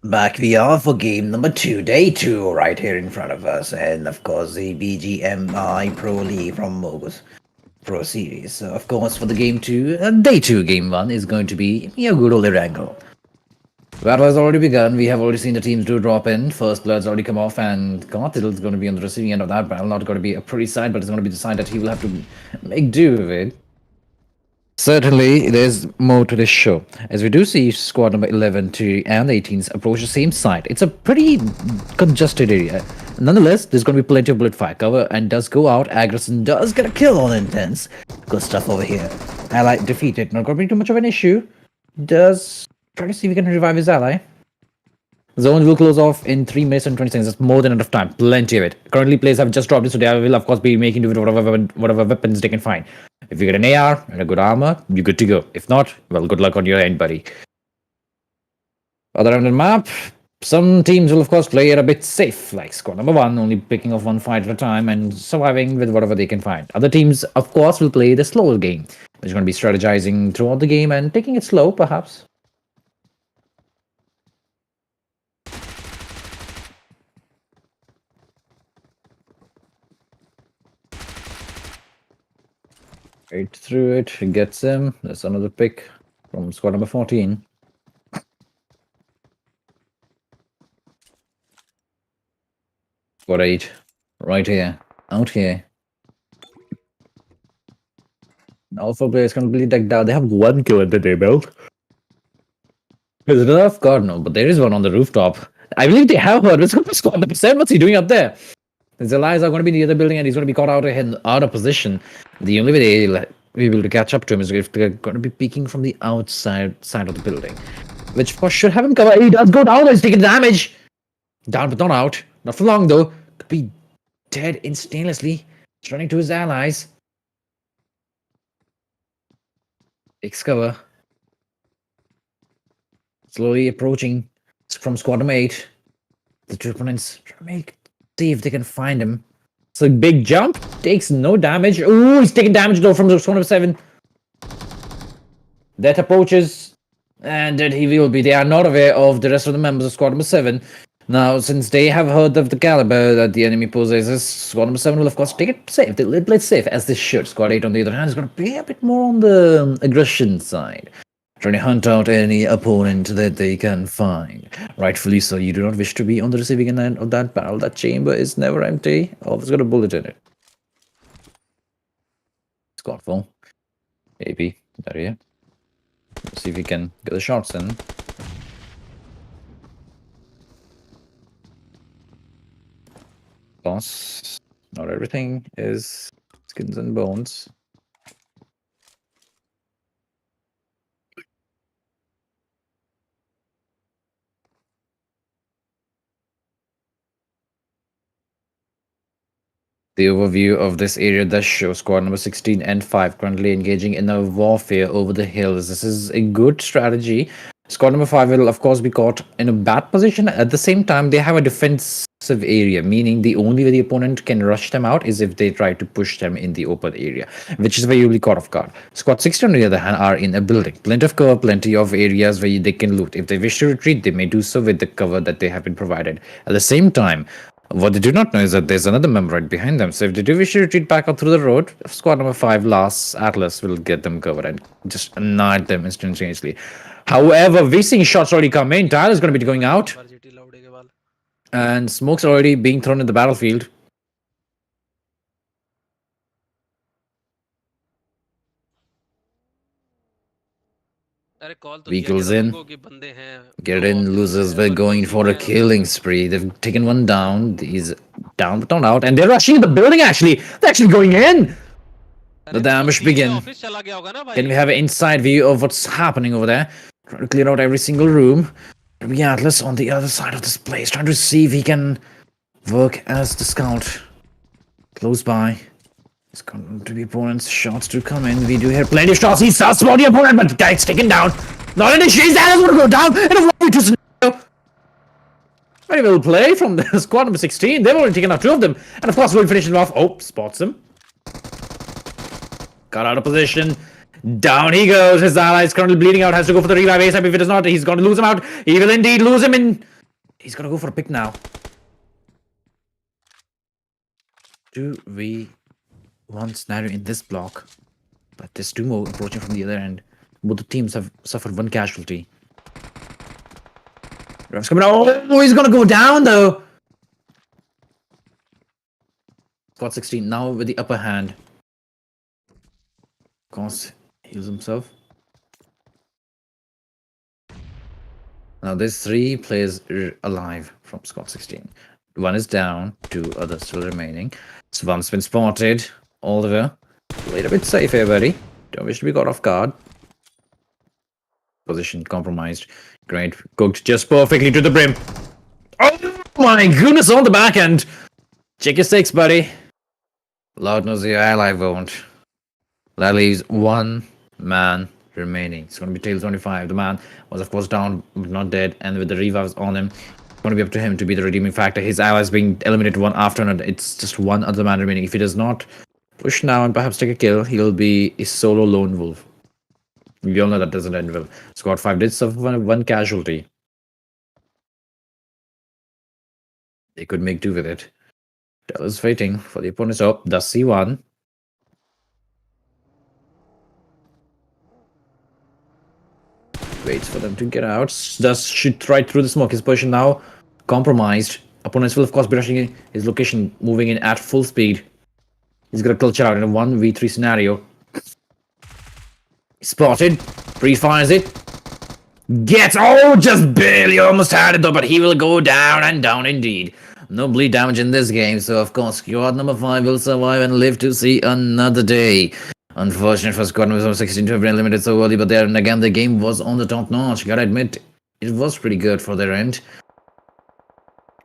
Back we are for game number 2, day 2, right here in front of us, and of course the BGMI Pro League from Mogo's Pro Series. So of course for the game 2, day 2, game 1 is going to be your good old Erangel. Battle has already begun, we have already seen the teams do drop in, first blood's already come off, and KAATIL is going to be on the receiving end of that battle. Not going to be a pretty side, but it's going to be the side that he will have to make do with it. Certainly, there's more to this show, as we do see squad number 11 to and 18s approach the same site. It's a pretty congested area. Nonetheless, there's going to be plenty of bullet fire cover and does go out. 𝑠 does get a kill on Intense. Good stuff over here. Ally defeated. Not going to be too much of an issue. Does try to see if we can revive his ally. Zone will close off in 3 minutes and 20 seconds. That's more than enough time. Plenty of it. Currently, players have just dropped it, so they will, of course, be making do with whatever weapons they can find. If you get an AR and a good armor, you're good to go. If not, well, good luck on your end, buddy. Other than the map, some teams will, of course, play it a bit safe, like squad number 1, only picking off one fight at a time and surviving with whatever they can find. Other teams, of course, will play the slower game, which is going to be strategizing throughout the game and taking it slow, perhaps. Right through it, gets him. That's another pick from squad number 14. Squad 8, right here, out here. Alpha player is completely decked out. They have 1 kill at the day belt. Is it enough? God, no, but there is one on the rooftop. I believe they have heard. It's going to be squad number 7. What's he doing up there? His allies are going to be in the other building and he's going to be caught out of position. The only way they'll be able to catch up to him is if they're going to be peeking from the outside side of the building. Which of course should have him cover. He does go down, he's taking damage. Down but not out. Not for long though. Could be dead instantaneously. He's running to his allies. Takes cover. Slowly approaching from squad number 8. The two opponents try to see if they can find him. So big jump, takes no damage. Ooh, he's taking damage though from the squad number 7. That approaches, and that he will be. They are not aware of the rest of the members of squad number 7. Now, since they have heard of the caliber that the enemy possesses, squad number 7 will of course take it safe. They'll play it safe, as they should. Squad 8 on the other hand is going to be a bit more on the aggression side, trying to hunt out any opponent that they can find. Rightfully so, you do not wish to be on the receiving end of that barrel. That chamber is never empty. Always got a bullet in it. Squad 4. AP, there he is. Let's see if we can get the shots in. Boss, not everything is skins and bones. The overview of this area does show squad number 16 and 5 currently engaging in a warfare over the hills. This is a good strategy. Squad number 5 will of course be caught in a bad position. At the same time, they have a defensive area, meaning the only way the opponent can rush them out is if they try to push them in the open area, which is where you'll be caught off guard. Squad 16 on the other hand are in a building. Plenty of cover, plenty of areas where they can loot. If they wish to retreat, they may do so with the cover that they have been provided. At the same time, what they do not know is that there's another member right behind them. So if they do wish to retreat back up through the road, squad number 5 last Atlas will get them covered and just annihilate them instantaneously. However, we're seeing shots already come in. Tyler's going to be going out. And smoke's already being thrown in the battlefield. Vehicles in. Get in, losers. We're going for a killing spree. They've taken one down. He's down but not out. And they're rushing the building actually. They're actually going in. The damage begin. Can we have an inside view of what's happening over there? Trying to clear out every single room. We Atlas on the other side of this place, trying to see if he can work as the scout. Close by. It's going to be opponent's shots to come in. We do hear plenty of shots. He starts about the opponent, but the guy's taken down. Not an issue. His Atlas going to go down in a very scenario. Very well play from the squad number 16. They've already taken out 2 of them. And of course, we'll finish him off. Oh, spots him. Got out of position. Down he goes. His ally is currently bleeding out. Has to go for the revive ASAP. If it is not, he's going to lose him out. He will indeed lose him in. He's going to go for a pick now. Do we want scenario in this block? But there's two more approaching from the other end. Both the teams have suffered one casualty. Ref's coming out. Oh, he's going to go down though. Squad 16 now with the upper hand. Of course, heals himself. Now there's 3 players alive from squad 16. One is down, 2 others still remaining. Swamp's been spotted. Oliver, wait a bit safe here, buddy. Don't wish to be caught off guard. Position compromised. Great. Cooked just perfectly to the brim. Oh my goodness, on the back end. Check your 6, buddy. Lord knows your ally won't. That leaves 1 man remaining. It's going to be Tails 25. The man was, of course, down, but not dead. And with the revives on him, it's going to be up to him to be the redeeming factor. His allies being eliminated one after another. It's just 1 other man remaining. If he does not push now and perhaps take a kill, he'll be a solo lone wolf. We all know that doesn't end well. Squad 5 did suffer one casualty. They could make do with it. Tell is waiting for the opponent's up. Does C1. Waits for them to get out. Does shoot right through the smoke. His position now compromised. Opponents will of course be rushing in his location, moving in at full speed. He's gonna culture out in a 1v3 scenario. Spotted. Pre-fires it. Gets, oh, just barely almost had it though, but he will go down and down indeed. No bleed damage in this game, so of course squad number 5 will survive and live to see another day. Unfortunate for squad number 16 to have been eliminated so early, but then again the game was on the top notch. Gotta admit, it was pretty good for their end.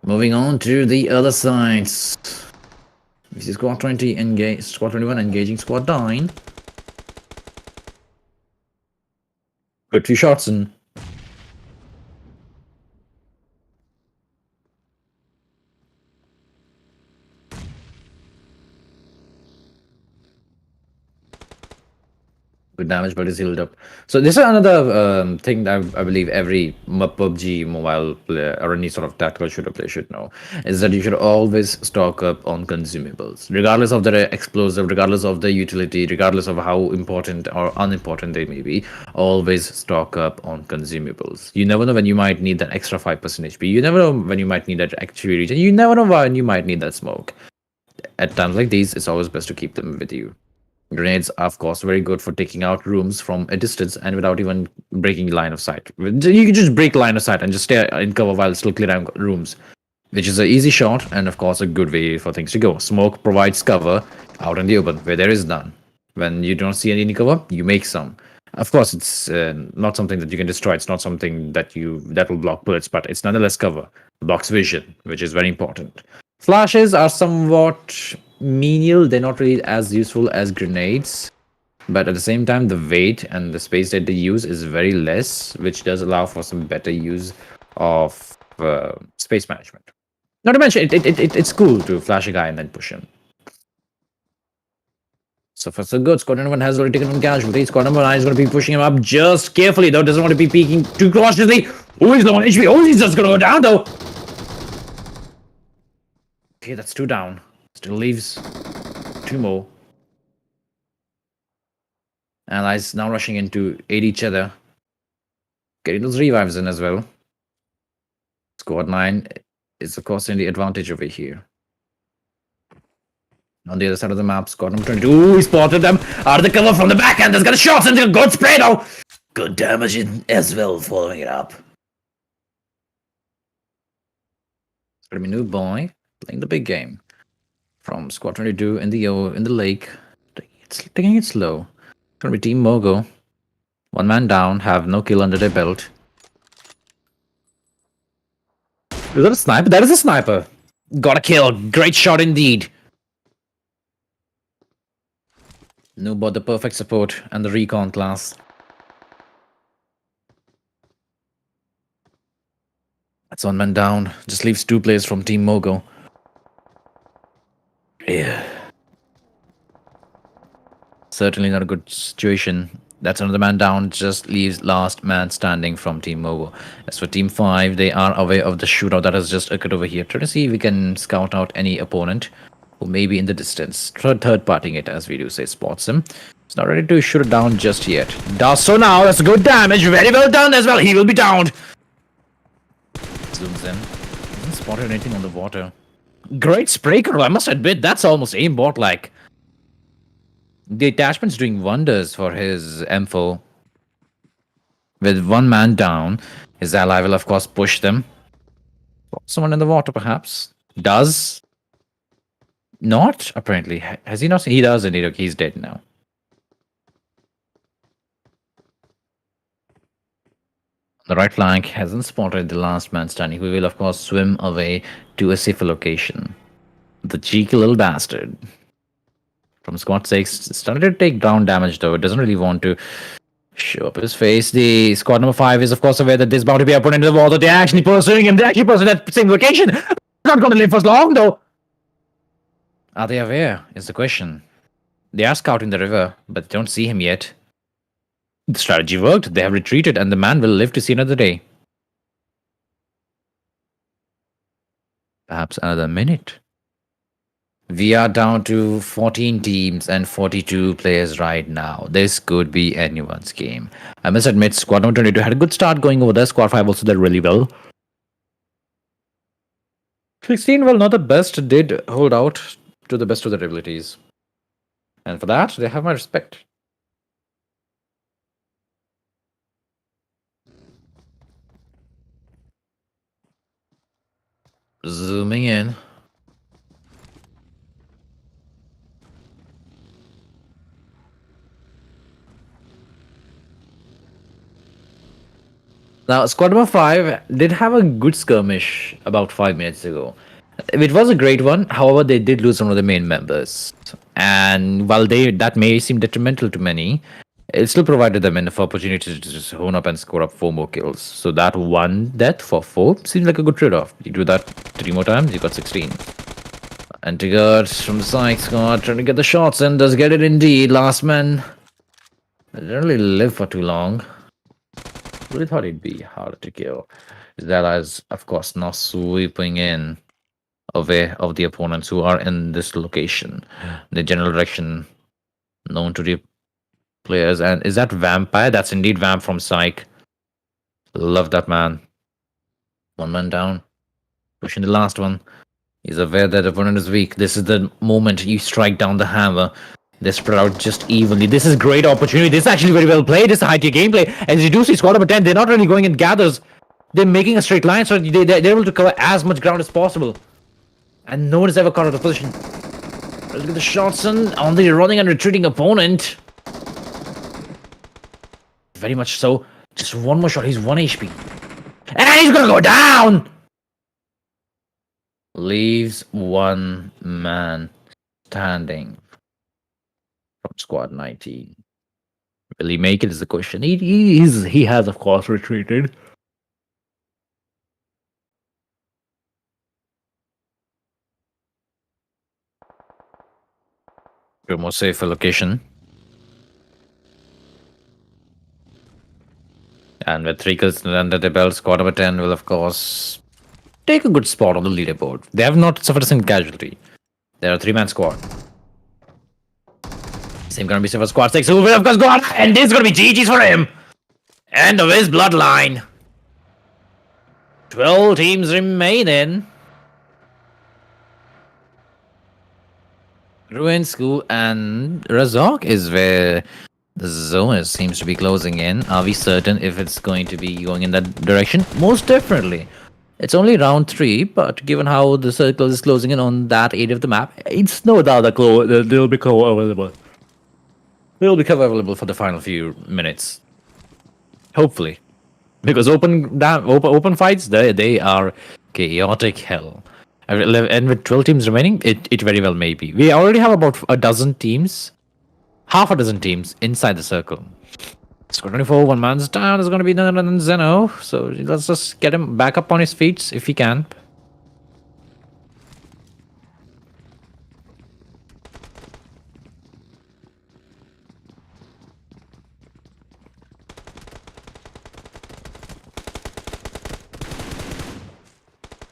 Moving on to the other sides. This is squad 20 engage, squad 21 engaging squad 9. Good 2 shots in. Good damage, but it's healed up. So this is another thing that I believe every PUBG mobile player or any sort of tactical shooter player should know, is that you should always stock up on consumables, regardless of their explosive, regardless of their utility, regardless of how important or unimportant they may be. Always stock up on consumables. You never know when you might need that extra 5% HP. You never know when you might need that actually region. You never know when you might need that smoke. At times like these, it's always best to keep them with you. Grenades are, of course, very good for taking out rooms from a distance and without even breaking line of sight. You can just break line of sight and just stay in cover while still clearing rooms, which is an easy shot and, of course, a good way for things to go. Smoke provides cover out in the open where there is none. When you don't see any cover, you make some. Of course, it's not something that you can destroy. It's not something that will block bullets, but it's nonetheless cover. It blocks vision, which is very important. Flashes are somewhat menial. They're not really as useful as grenades, but at the same time the weight and the space that they use is very less, which does allow for some better use of space management. Not to mention it's cool to flash a guy and then push him. So far so good. Squad number 1 has already taken one casualty. Squad number 9 is going to be pushing him up just carefully though. Doesn't want to be peeking too cautiously. Oh, he's low on HP. Oh, he's just going to go down though. Okay, that's 2 down. Still leaves 2 more. Allies now rushing in to aid each other. Getting those revives in as well. Squad 9 is, of course, in the advantage over here. On the other side of the map, squad number 22. Ooh, he spotted them out of the cover from the back end. There's got a shot and a good spray though. Good damage in as well, following it up. It's gonna be New Boy playing the big game. From squad 22 in the lake. Taking it slow. It's gonna be Team Mogo. 1 man down, have no kill under their belt. Is that a sniper? That is a sniper. Got a kill. Great shot indeed. No, but the perfect support and the recon class. That's 1 man down. Just leaves 2 players from Team Mogo. Yeah. Certainly not a good situation That's another man down, just leaves last man standing from Team Mogo. As for Team 5, they are aware of the shootout that has just occurred over here. Try to see if we can scout out any opponent who may be in the distance. Third-partying it, as we do say, spots him. He's not ready to shoot it down just yet. Does so now, that's good damage, very well done as well, he will be downed. Zooms in. Hasn't spotted anything on the water. Great spray control, I must admit, that's almost aimbot-like. The attachment's doing wonders for his M4. With one man down, his ally will of course push them. Someone in the water perhaps? Does? Not, apparently. Has he not seen? He does indeed. Okay, he's dead now. The right flank hasn't spotted the last man standing, who will of course swim away to a safer location. The cheeky little bastard. From squad 6, started to take down damage though. It doesn't really want to show up his face. The squad number 5 is of course aware that there's bound to be an opponent in the water. They're actually pursuing him. They're actually pursuing that same location. Not going to live for long though. Are they aware is the question. They are scouting the river, but they don't see him yet. The strategy worked. They have retreated and the man will live to see another day. Perhaps another minute. We are down to 14 teams and 42 players right now. This could be anyone's game. I must admit, squad number 22 had a good start going over there. Squad 5 also did really well. 16, well, not the best, did hold out to the best of their abilities. And for that, they have my respect. Zooming in. Now, squad number 5 did have a good skirmish about 5 minutes ago. It was a great one. However, they did lose one of the main members. And while that may seem detrimental to many, it still provided them enough opportunity to just hone up and score up 4 more kills. So that one death for 4 seems like a good trade-off. You do that 3 more times, you got 16. Antigard from the Psych squad trying to get the shots in. Does get it indeed. Last man. They didn't really live for too long. Really thought he'd be harder to kill. His allies, of course, now sweeping in away of the opponents who are in this location. The general direction known to the players. And is that Vampire? That's indeed Vamp from Psych. Love that man. One man down. Pushing the last one. He's aware that the opponent is weak. This is the moment you strike down the hammer. They spread out just evenly. This is great opportunity. This is actually very well played. This is high tier gameplay. As you do see squad number 10, they're not really going in gathers. They're making a straight line, so they're able to cover as much ground as possible. And no one is ever caught out of position. Look at the shots on the running and retreating opponent. Very much so. Just one more shot. He's 1 HP. And he's gonna go down! Leaves one man standing from squad 19. Will he make it is the question. He has, of course, retreated. To a more safer location. And with 3 kills under the belt, squad number 10 will, of course, take a good spot on the leaderboard. They have not suffered a single casualty. They're a 3-man squad. Same gonna be for squad 6, who will, of course, go on. And this is gonna be GG's for him. End of his bloodline. 12 teams remaining. Ruin School and Razok is where the zone seems to be closing in. Are we certain if it's going to be going in that direction? Most definitely. It's only round 3, but given how the circle is closing in on that area of the map, it's no doubt that they'll be cover available. They'll be cover available for the final few minutes. Hopefully. Because open fights, they are chaotic hell. And with 12 teams remaining, it very well may be. We already have about a dozen teams, half a dozen teams inside the circle. Score 24, one man's down. Is going to be none other than Zeno. So let's just get him back up on his feet if he can.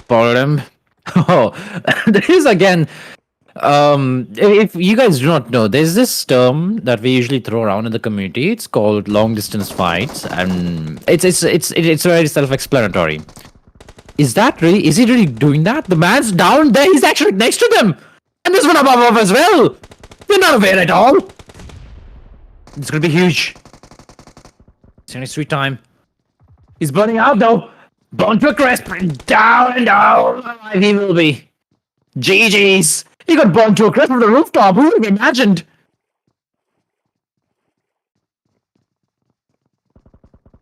Spotted him. Oh, there is again. If you guys do not know, there's this term that we usually throw around in the community. It's called long distance fights, and it's very self-explanatory. Is he really doing that? The man's down there. He's actually next to them, and there's one above as well. They're not aware at all. It's gonna be huge. It's only sweet time. He's burning out though. Burn to a crisp. Down and down. Alive he will be. GG's. He got burned to a crisp from the rooftop. Who would have imagined?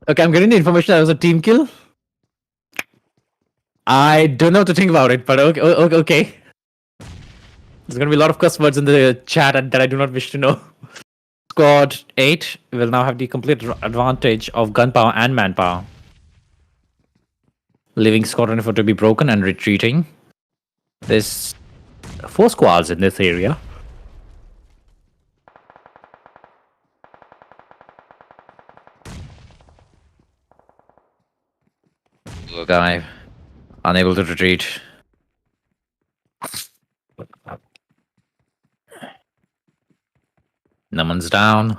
Okay, I'm getting the information that it was a team kill. I don't know what to think about it, but okay. There's gonna be a lot of cuss words in the chat that I do not wish to know. Squad 8 will now have the complete advantage of gunpower and manpower, leaving Squad 24 to be broken and retreating. There's 4 squads in this area. Little guy, unable to retreat. No one's down.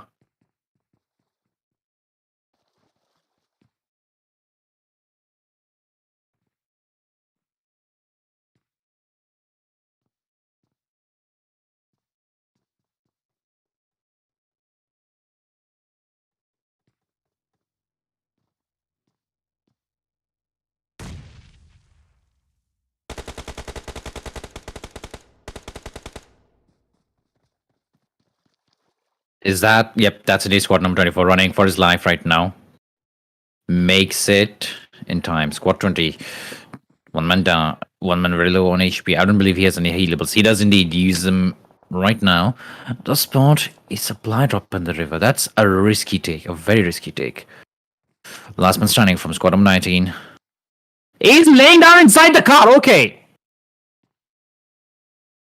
Is that? Yep, that's indeed squad number 24 running for his life right now. Makes it in time. Squad 20. One man down. One man very low on HP. I don't believe he has any healables. He does indeed use them right now. The spot is supply drop in the river. That's a risky take. A very risky take. Last man standing from squad number 19. He's laying down inside the car. Okay.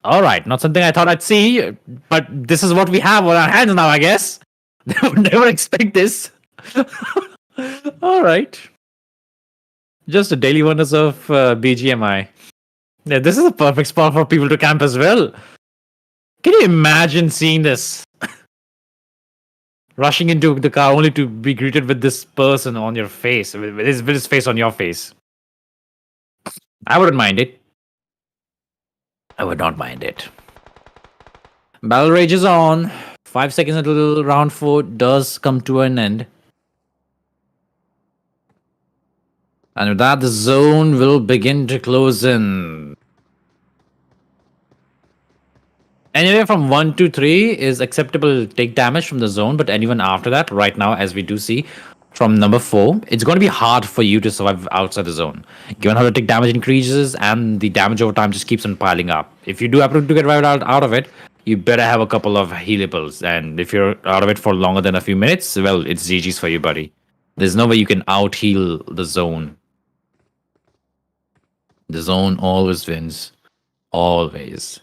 All right, not something I thought I'd see, but this is what we have on our hands now, I guess. They would never expect this. All right. Just the daily wonders of BGMI. Yeah, this is a perfect spot for people to camp as well. Can you imagine seeing this? Rushing into the car only to be greeted with this person on your face, with his face on your face. I wouldn't mind it. I would not mind it. Battle rage is on. 5 seconds until round 4 does come to an end. And with that, the zone will begin to close in. Anywhere from 1 to 3 is acceptable to take damage from the zone, but anyone after that, right now, as we do see, from number 4, it's going to be hard for you to survive outside the zone. Given how the tick damage increases and the damage over time just keeps on piling up. If you do happen to get right out of it, you better have a couple of healables. And if you're out of it for longer than a few minutes, well, it's GG's for you, buddy. There's no way you can out-heal the zone. The zone always wins. Always.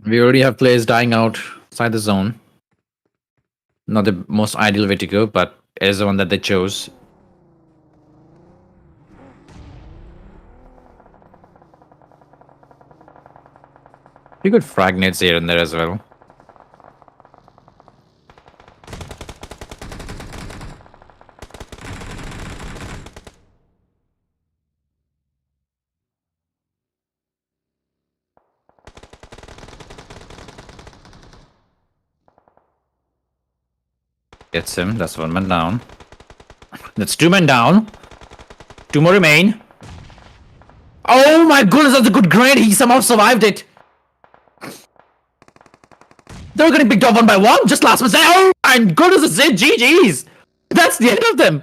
We already have players dying outside the zone. Not the most ideal way to go, but it is the one that they chose. You could frag nades here and there as well. Gets him. That's 1 man down. That's 2 men down. 2 more remain. Oh my goodness, that's a good grenade. He somehow survived it. They're getting picked off 1 by 1. Just last man. Oh my goodness, it's it. GG's. That's the end of them.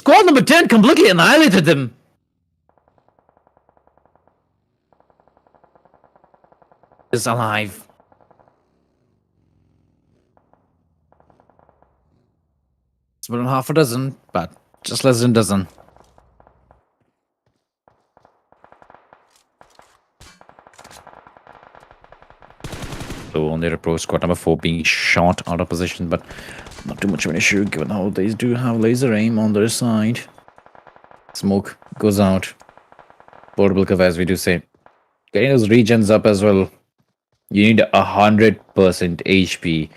Squad number 10 completely annihilated them. Is alive. It's more than half a dozen, but just less than a dozen. So on their approach, squad number 4 being shot out of position, but Not too much of an issue, given how they do have laser aim on their side. Smoke goes out. Portable cover, as we do say. Getting those regens up as well. You need 100% HP.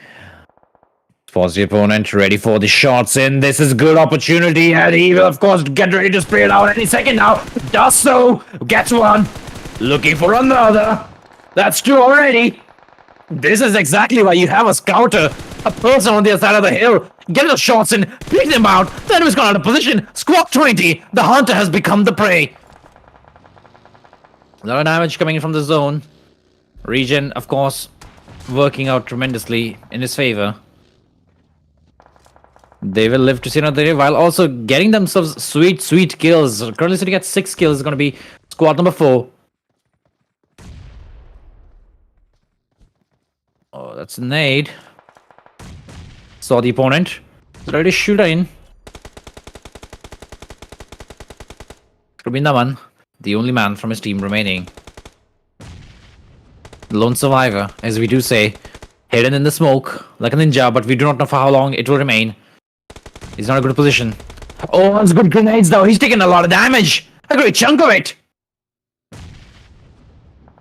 Pause the opponent, ready for the shots in. This is good opportunity, and he will, of course, get ready to spray it out any second now. Does so. Gets one. Looking for another. That's two already. This is exactly why you have a scouter. A person on the other side of the hill. Get the shots in, pick them out. The enemy's gone out of position. Squad 20. The hunter has become the prey. A lot of damage coming in from the zone. Regen, of course, working out tremendously in his favor. They will live to see another day while also getting themselves sweet kills. Currently sitting at 6 kills is going to be squad number 4. Oh, that's a nade. Saw the opponent. Ready to shoot in. Could be Naman, the only man from his team remaining. Lone survivor, as we do say. Hidden in the smoke, like a ninja, but we do not know for how long it will remain. He's not in a good position. Oh, that's good grenades though. He's taking a lot of damage. A great chunk of it.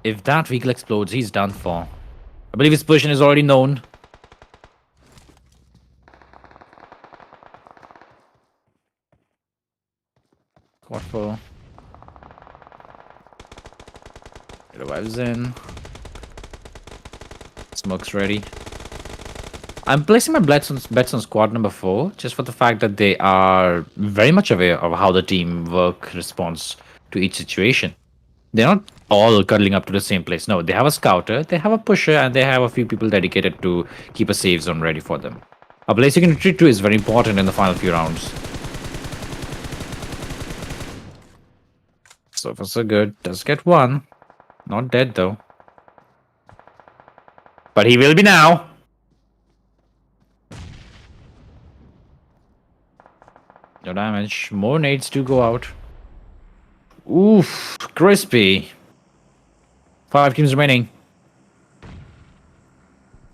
If that vehicle explodes, he's done for. I believe his position is already known. Squad 4. Revives in. Smoke's ready. I'm placing my bets on squad number 4, just for the fact that they are very much aware of how the teamwork responds to each situation. They're not all cuddling up to the same place. No, they have a scouter, they have a pusher, and they have a few people dedicated to keep a safe zone ready for them. A place you can retreat to is very important in the final few rounds. So far so good. Does get one. Not dead though. But he will be now. No damage. More nades to go out. Oof. Crispy. 5 teams remaining.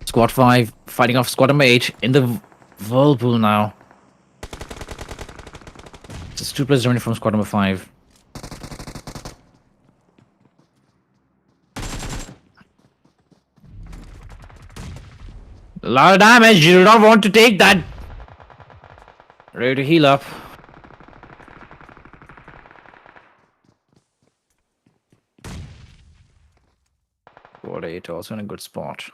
Squad 5 fighting off squad number 8 in the whirlpool now. Just 2 players remaining from squad number 5. A lot of damage. You do not want to take that. Ready to heal up. Squad 8 also in a good spot.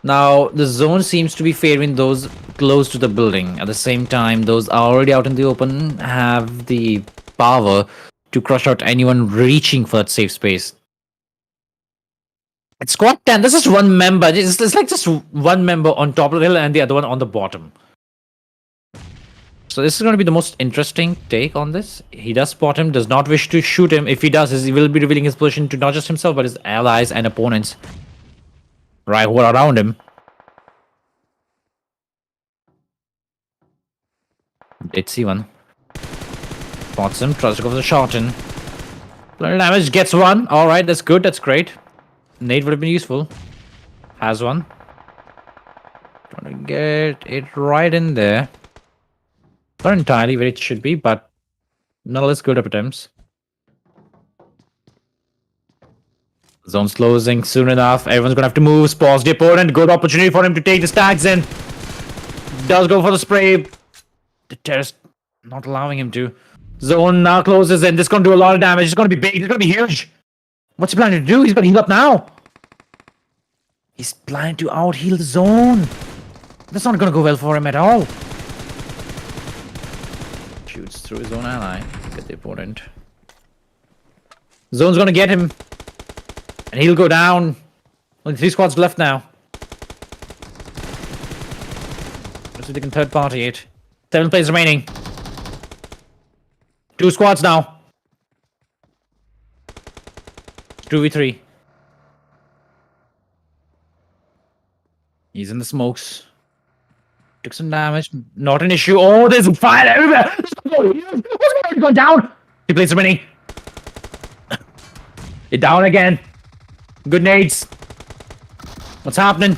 Now, the zone seems to be favoring those close to the building. At the same time, those are already out in the open have the power to crush out anyone reaching for that safe space. It's squad 10. This is one member. It's like just one member on top of the hill and the other one on the bottom. So this is going to be the most interesting take on this. He does spot him, does not wish to shoot him. If he does, he will be revealing his position to not just himself, but his allies and opponents. Right, who are around him. Did see one. Spots him, tries to go for the shot in. Little damage, gets one. Alright, that's good, that's great. Nade would have been useful. Has one. Trying to get it right in there. Not entirely where it should be, but nonetheless good attempts. Zone's closing soon enough. Everyone's gonna have to move. Pause the opponent. Good opportunity for him to take the stacks in. Does go for the spray. The terrorist not allowing him to. Zone now closes in. This is gonna do a lot of damage. It's gonna be big. It's gonna be huge. What's he planning to do? He's gonna heal up now. He's planning to out heal the zone. That's not gonna go well for him at all. Shoots through his own ally. Get the opponent. Zone's gonna get him. And he'll go down. Only 3 squads left now. Let's see if they can third party it. 7 players remaining. 2 squads now. 2v3. He's in the smokes. Took some damage. Not an issue. Oh, there's fire everywhere. What's going down? 2 players remaining. It down again. Good nades. What's happening?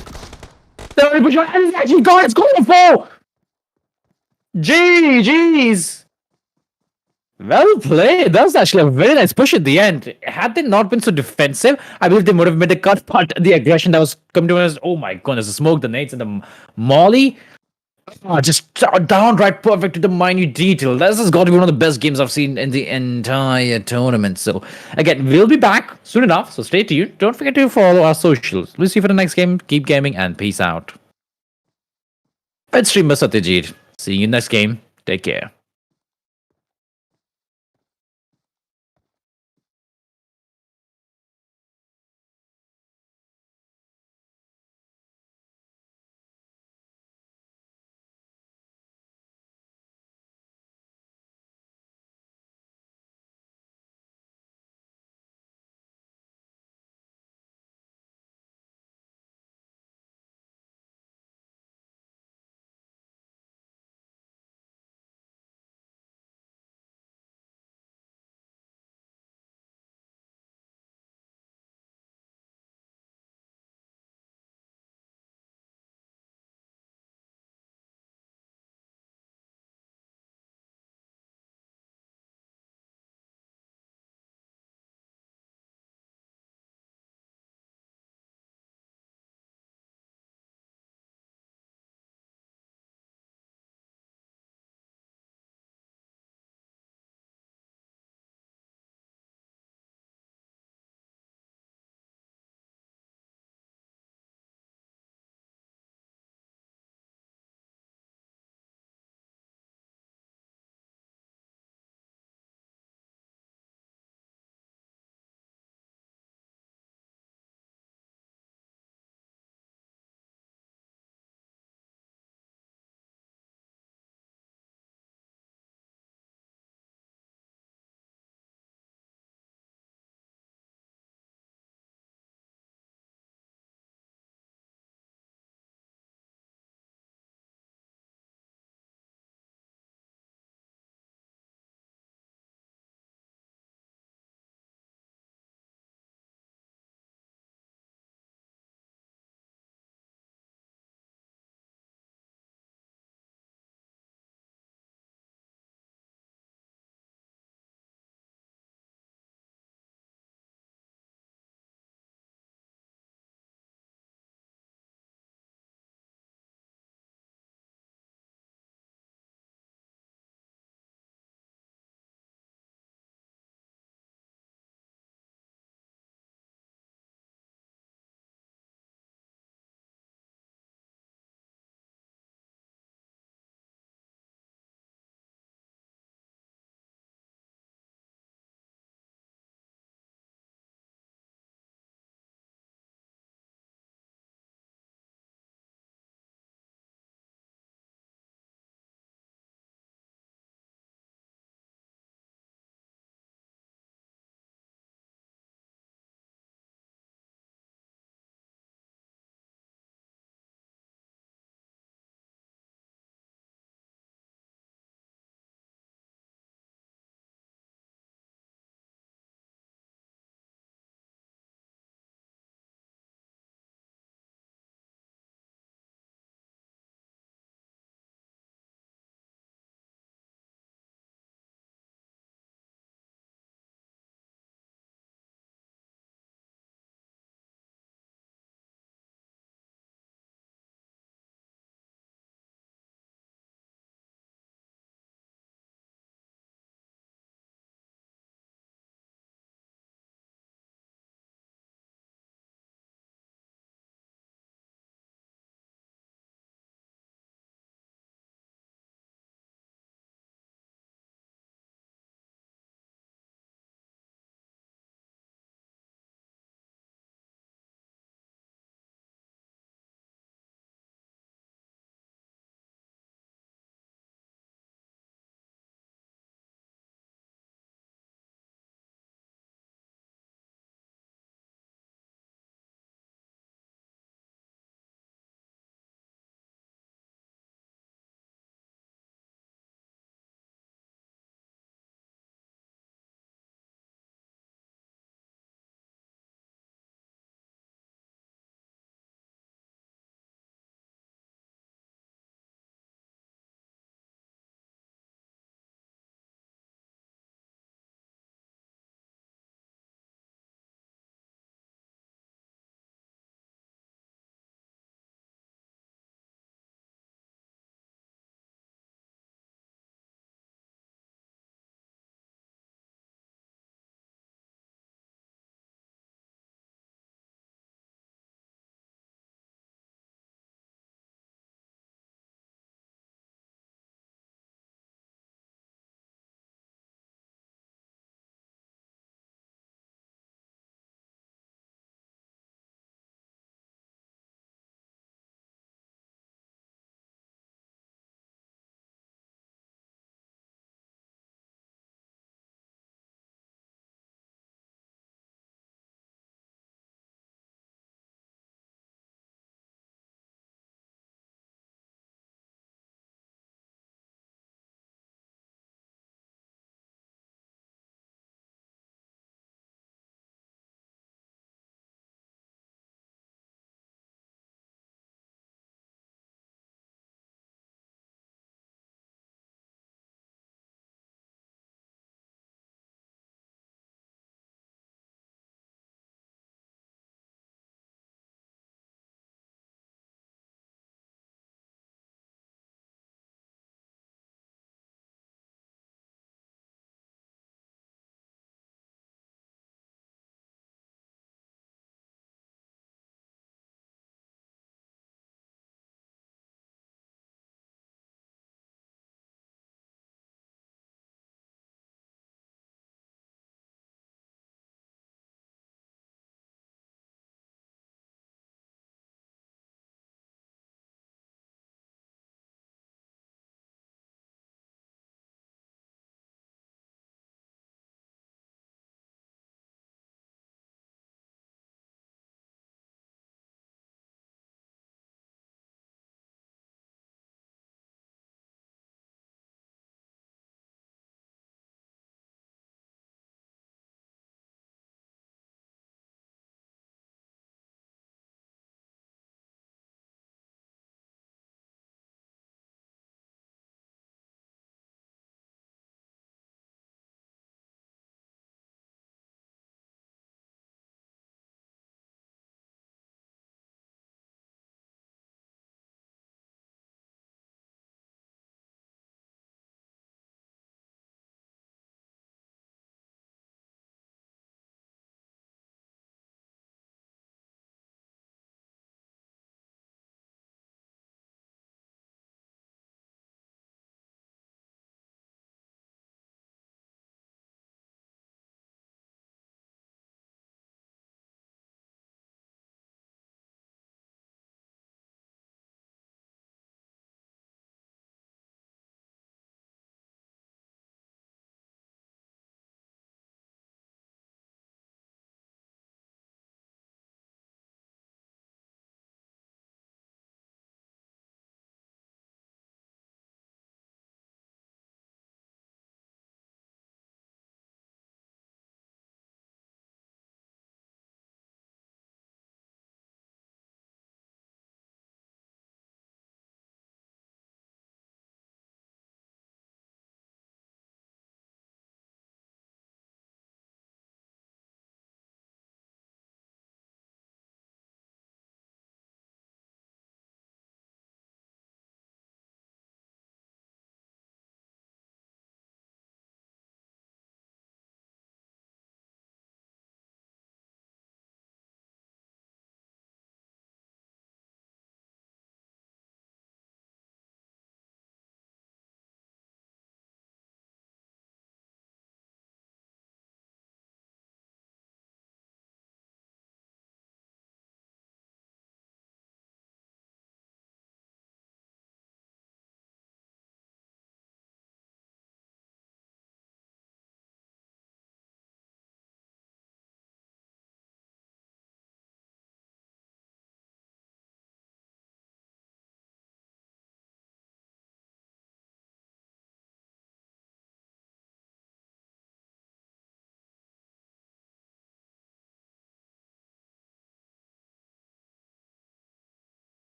No! early push and he's actually got his corner four. GG's. Well played. That was actually a very nice push at the end. Had they not been so defensive, I believe they would have made a cut. But the aggression that was coming to us, oh my goodness, the smoke, the nades, and the molly. Just downright perfect to the minute detail. This has got to be one of the best games I've seen in the entire tournament. So, again, we'll be back soon enough. So, stay tuned. Don't forget to follow our socials. We'll see you for the next game. Keep gaming and peace out. It's streamer Satyajit. See you next game. Take care.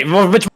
Which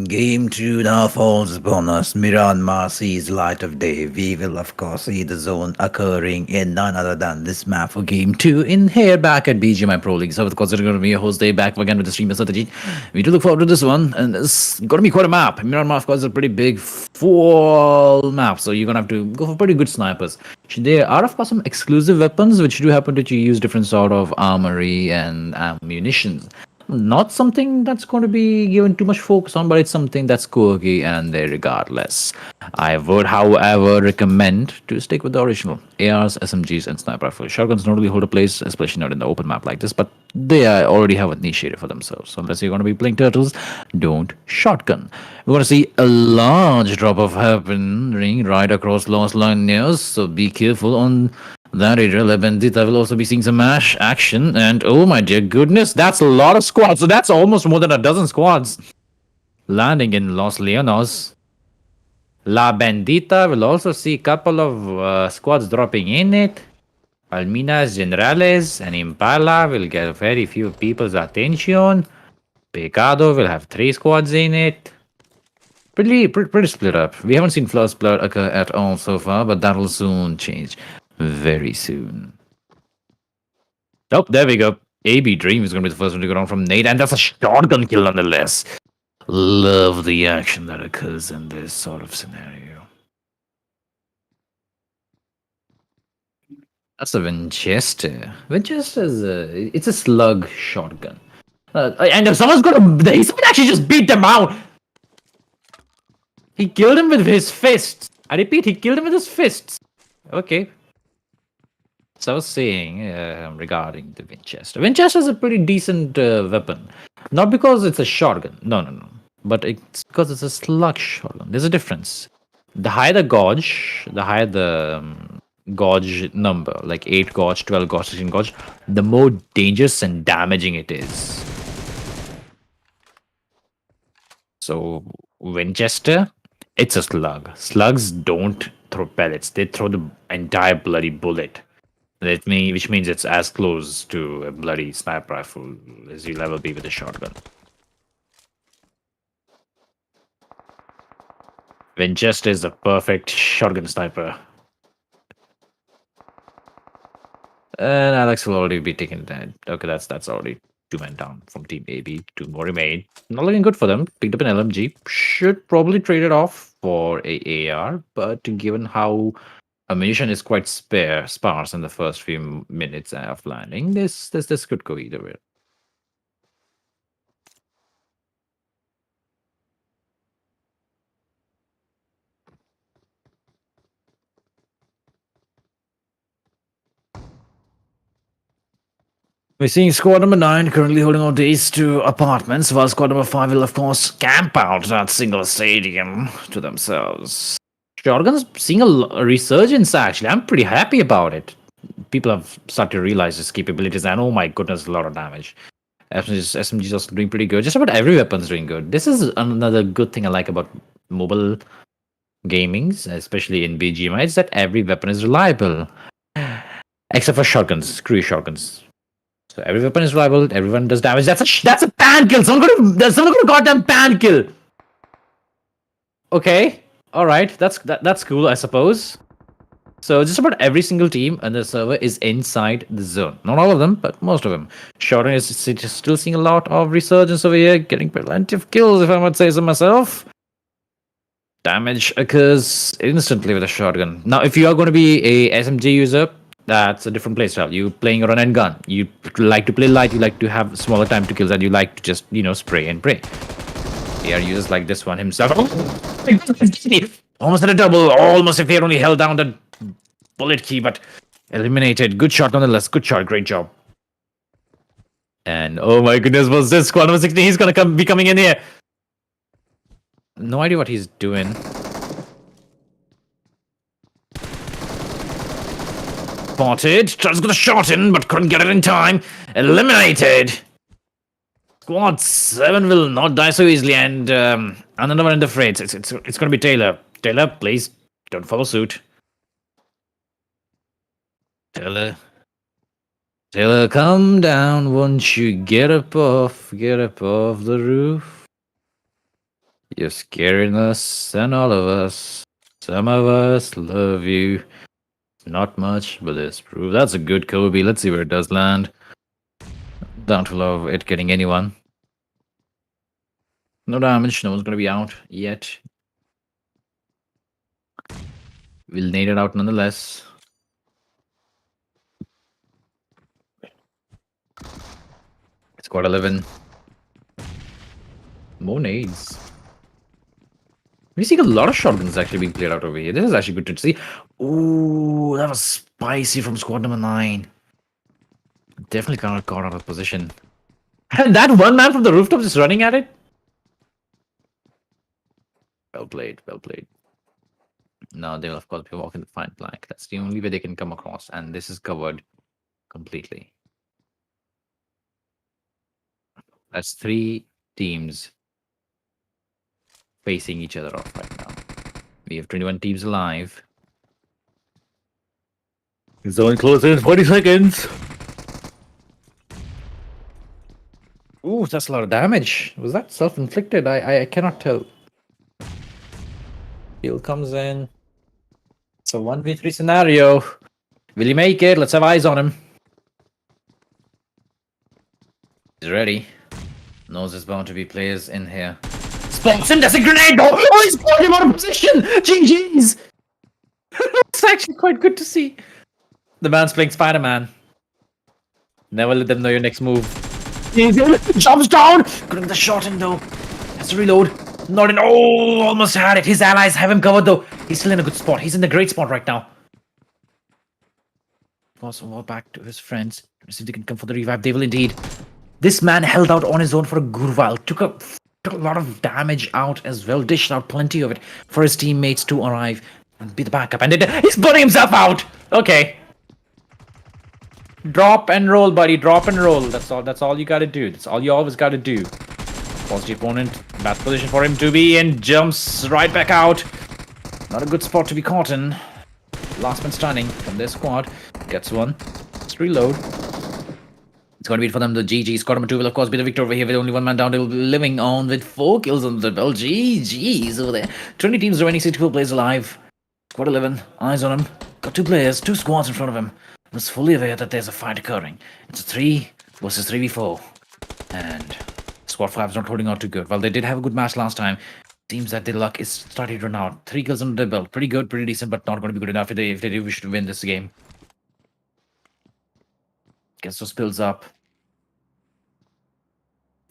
Game 2 now falls upon us. Myanmar sees light of day. We will, of course, see the zone occurring in none other than this map for Game 2 in here back at BGMI Pro League. So, of course, it's going to be a host day back again with the streamer strategy. We do look forward to this one, and it's going to be quite a map. Myanmar, of course, is a pretty big full map, so you're going to have to go for pretty good snipers. There are, of course, some exclusive weapons which do happen to use different sort of armory and ammunitions. Not something that's going to be given too much focus on, but it's something that's quirky and there regardless. I would, however, recommend to stick with the original. ARs, SMGs, and sniper rifles. Shotguns don't really hold a place, especially not in the open map like this, but they already have a niche area for themselves. So unless you're going to be playing turtles, don't shotgun. We're going to see a large drop-off happening right across Los Llanos, so be careful on that area. Bandita will also be seeing some mash action, and oh my dear goodness, that's a lot of squads. So that's almost more than a dozen squads landing in Los Llanos. La Bandita will also see a couple of squads dropping in it. Alminas Generales and Impala will get very few people's attention. Pecado will have 3 squads in it. Pretty split up. We haven't seen first blood occur at all so far, but that will soon change. Very soon. Oh, there we go. AB Dream is going to be the first one to go down from Nate, and that's a shotgun kill nonetheless. Love the action that occurs in this sort of scenario. That's a Winchester. Winchester is it's a slug shotgun. And if someone's someone actually just beat them out. He killed him with his fists. I repeat, he killed him with his fists. Okay. So I was saying regarding the Winchester. Winchester is a pretty decent weapon. Not because it's a shotgun. No. But it's because it's a slug shotgun. There's a difference. The higher the gauge, the higher the gauge number, like 8 gauge, 12 gauge, 16 gauge, the more dangerous and damaging it is. So Winchester, it's a slug. Slugs don't throw pellets. They throw the entire bloody bullet. Which means it's as close to a bloody sniper rifle as you'll ever be with a shotgun. Winchester is the perfect shotgun sniper. And Alex will already be taking that. Okay, that's already 2 men down from Team AB. 2 more remain. Not looking good for them. Picked up an LMG. Should probably trade it off for a AR, but given how ammunition is quite sparse in the first few minutes of landing, this could go either way. We're seeing squad number 9 currently holding on days to apartments, while squad number 5 will, of course, camp out that single stadium to themselves. Shotgun's seeing a resurgence, actually. I'm pretty happy about it. People have started to realize its capabilities, and oh my goodness, a lot of damage. SMG is also doing pretty good. Just about every weapon's doing good. This is another good thing I like about mobile gamings, especially in BGMI, is that every weapon is reliable. Except for shotguns. Screw shotguns. So every weapon is reliable, everyone does damage. That's a pan kill! Someone got a goddamn pan kill! Okay. Alright, that's cool, I suppose. So just about every single team on the server is inside the zone. Not all of them, but most of them. Shotgun is still seeing a lot of resurgence over here, getting plenty of kills, if I might say so myself. Damage occurs instantly with a shotgun. Now, if you are going to be a SMG user, that's a different playstyle. You playing a run and gun. You like to play light, you like to have smaller time to kills, and you like to just, spray and pray. AR users like this one himself. Almost at a double. Almost if he had only held down the bullet key, but eliminated. Good shot nonetheless. Good shot. Great job. And oh my goodness, what's this? Squad number 16. He's gonna be coming in here. No idea what he's doing. Spotted. Tries to get a shot in, but couldn't get it in time. Eliminated. Squad 7 will not die so easily, and another one in the fray. It's going to be Taylor. Taylor, please don't follow suit. Tell her. Tell her, come down, won't you get up off the roof? You're scaring us and all of us. Some of us love you. Not much, but there's proof. That's a good Kobe. Let's see where it does land. Don't love it getting anyone. No damage. No one's going to be out yet. We'll nade it out nonetheless. Squad 11. More nades. We're seeing a lot of shotguns actually being played out over here. This is actually good to see. Ooh, that was spicy from squad number 9. Definitely kind of caught out of position. And that one man from the rooftop just running at it. Well played, well played. Now they'll of course be walking the fine flank. That's the only way they can come across, and this is covered completely. That's 3 teams facing each other off right now. We have 21 teams alive. Zone closes in 40 seconds. Ooh, that's a lot of damage. Was that self-inflicted? I cannot tell. Heal comes in. It's a 1v3 scenario. Will he make it? Let's have eyes on him. He's ready. Knows there's bound to be players in here. Spots him, that's a grenade! Oh, he's got him out of position! GG's! It's actually quite good to see. The man's playing Spider-Man. Never let them know your next move. He jumps down! Couldn't get the shot in though. Has to reload. Not in. Oh, almost had it. His allies have him covered though. He's still in a good spot. He's in a great spot right now. Pass over back to his friends. Let's see if they can come for the revive. They will indeed. This man held out on his own for a good while. Took a lot of damage out as well. Dished out plenty of it for his teammates to arrive and be the backup. And he's putting himself out. Okay. Drop and roll, buddy. Drop and roll. That's all you gotta do. That's all you always gotta do. Falls the opponent. Bad position for him to be in. Jumps right back out. Not a good spot to be caught in. Last man standing from their squad. Gets one. Let's reload. It's going to be for them. The GG. Squad number 2 will, of course, be the victor over here with only 1 man down. They will be living on with 4 kills on the belt. GG's over there. 20 teams remaining, 64 players alive. Squad 11. Eyes on him. Got 2 players, 2 squads in front of him. Was fully aware that there's a fight occurring. It's a 3 versus 3v4. And Squad 5 is not holding on too good. Well, they did have a good match last time. Seems that their luck is starting to run out. 3 kills under their belt. Pretty good, pretty decent, but not going to be good enough if they do wish to win this game. Gets those pills up.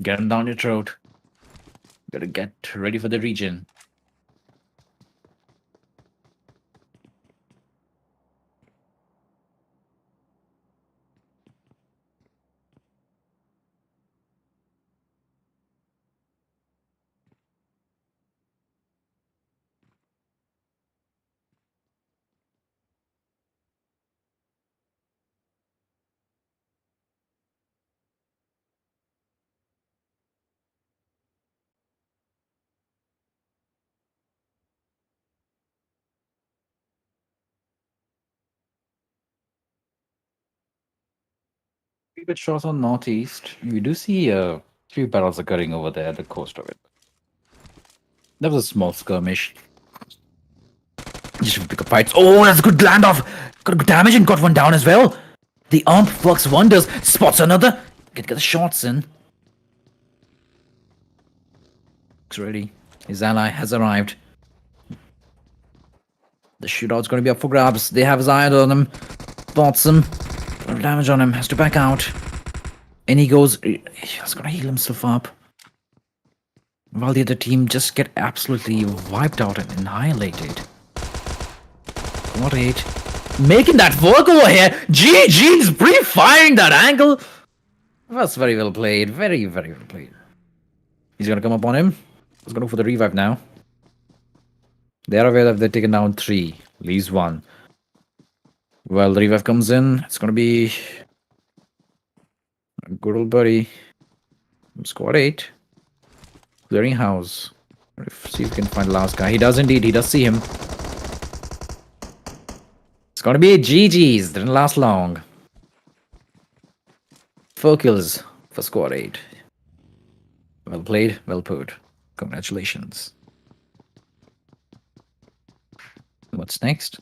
Get them down your throat. Gotta get ready for the region. A bit short on northeast. We do see a few battles occurring over there at the coast of it. That was a small skirmish. Just pick up fights. Oh, that's a good land off. Got a good damage and got one down as well. The arm works wonders. Spots another. Can get the shots in. Looks ready. His ally has arrived. The shootout's going to be up for grabs. They have his eye on him. Spots him. A lot of damage on him. Has to back out. And he goes. He's going to heal himself up. While the other team just get absolutely wiped out and annihilated. What 8? Making that work over here. GG's pre-firing that angle. That's very well played. Very, very well played. He's going to come up on him. He's going to go for the revive now. They are aware that they've taken down 3. Leaves 1. Well, the revive comes in. It's going to be a good old buddy. Squad 8. Clearing house. See if we can find the last guy. He does indeed. He does see him. It's gonna be a GG's. Didn't last long. 4 kills for squad 8. Well played, well put. Congratulations. What's next?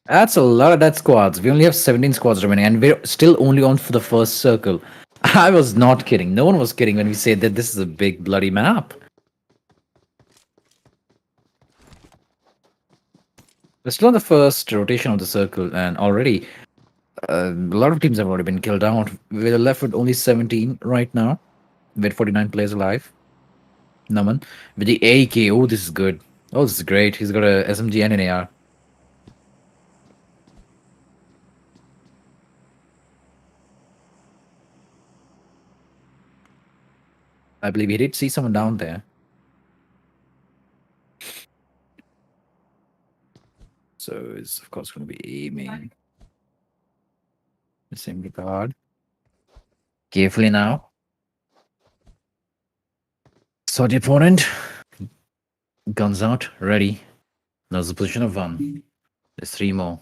That's a lot of dead squads. We only have 17 squads remaining, and we're still only on for the first circle. I was not kidding. No one was kidding when we said that this is a big bloody map. We're still on the first rotation of the circle, and already a lot of teams have already been killed out. We're left with only 17 right now, with 49 players alive. Naman with the AK. Oh, this is good. Oh, this is great. He's got a SMG and an AR. I believe he did see someone down there. So it's of course going to be aiming. The same regard. Carefully now. Saw the opponent. Guns out, ready. Now's the position of 1. There's 3 more.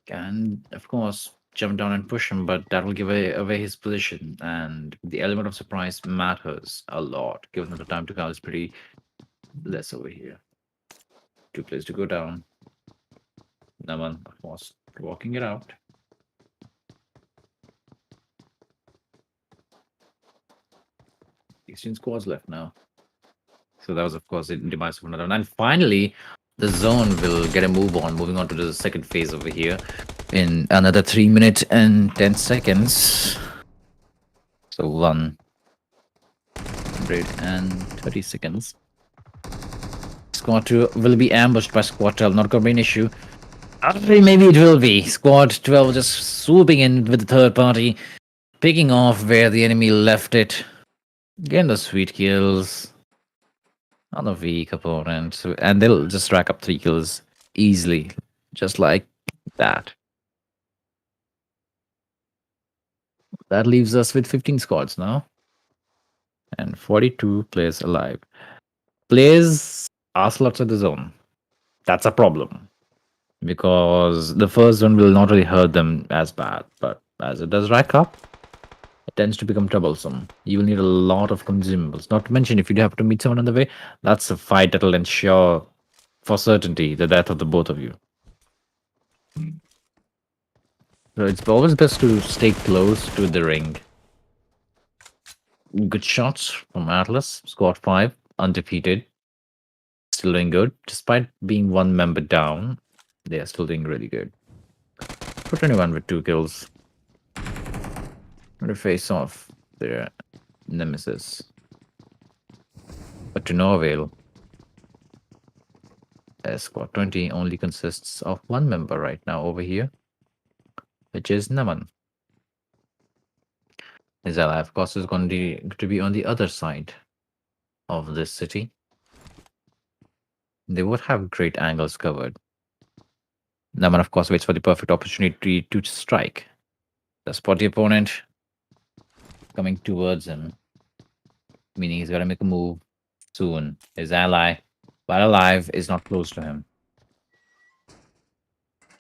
Can, of course, jump down and push him, but that will give away his position. And the element of surprise matters a lot, given that the time to count is pretty less over here. 2 players to go down. Naman, of course, walking it out. Sixteen squads left now. So that was, of course, the demise of another one. And finally, the zone will get a move on, moving on to the second phase over here in another 3 minutes and 10 seconds. So 130 seconds. Squad 2 will be ambushed by Squad 12. Not going to be an issue. Maybe it will be. Squad 12 just swooping in with the third party, picking off where the enemy left it. Getting the sweet kills on a weak opponent. So, and they'll just rack up 3 kills easily, just like that. That leaves us with 15 squads now. And 42 players alive. Players are still outside the zone. That's a problem. Because the first one will not really hurt them as bad. But as it does rack up, it tends to become troublesome. You will need a lot of consumables. Not to mention, if you have to meet someone on the way, that's a fight that will ensure for certainty the death of the both of you. So it's always best to stay close to the ring. Good shots from Atlas. Squad 5, undefeated. Still doing good. Despite being 1 member down, they are still doing really good. For 21 with 2 kills. To face off their nemesis. But to no avail. Squad 20 only consists of 1 member right now over here, which is Naman. His ally, of course, is going to be on the other side of this city. They would have great angles covered. Naman, of course, waits for the perfect opportunity to strike. The spot the opponent coming towards him, meaning he's got to make a move soon. His ally, while alive, is not close to him.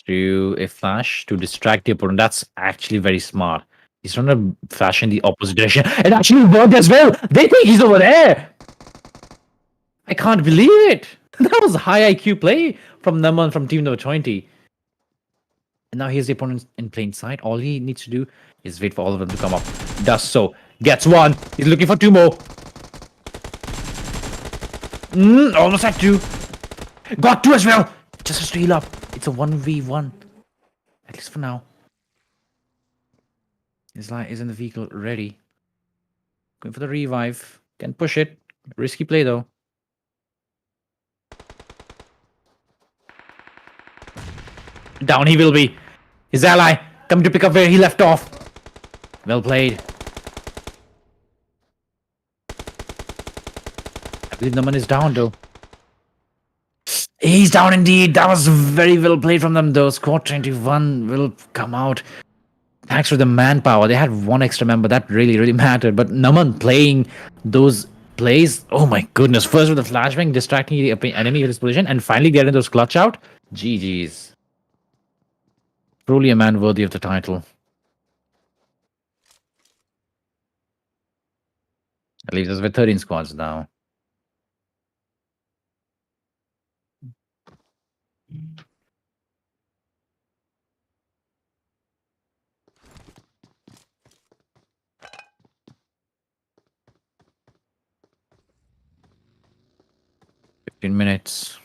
Do a flash to distract the opponent. That's actually very smart. He's trying to flash in the opposite direction. It actually worked as well. They think he's over there. I can't believe it. That was a high IQ play from Naman from team number 20. And now here's the opponent in plain sight. All he needs to do is wait for all of them to come up. Does so. Gets 1. He's looking for 2 more. Almost had 2. Got 2 as well. Just has to heal up. It's a 1v1. At least for now. His line is in the vehicle ready. Going for the revive. Can push it. Risky play though. Down he will be. His ally coming to pick up where he left off. Well played. I believe the man is down though. He's down indeed. That was very well played from them, though. Squad 21 will come out. Thanks to the manpower. They had one extra member. That really, really mattered. But Naman playing those plays. Oh my goodness. First with the flashbang, distracting the enemy with his position, and finally getting those clutch out. GG's. Truly a man worthy of the title. That leaves us with 13 squads now. $15 minutes.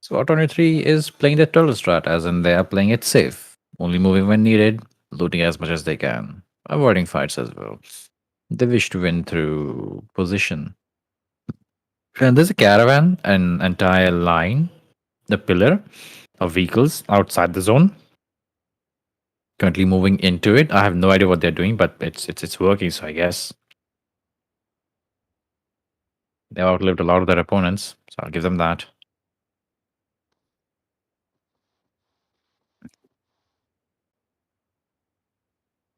Squad 23 is playing the turtle strat, as in they are playing it safe, only moving when needed, looting as much as they can, avoiding fights as well. They wish to win through position. And there's a caravan, an entire line, the pillar of vehicles outside the zone. Currently moving into it. I have no idea what they're doing, but it's working, so I guess they've outlived a lot of their opponents, so I'll give them that.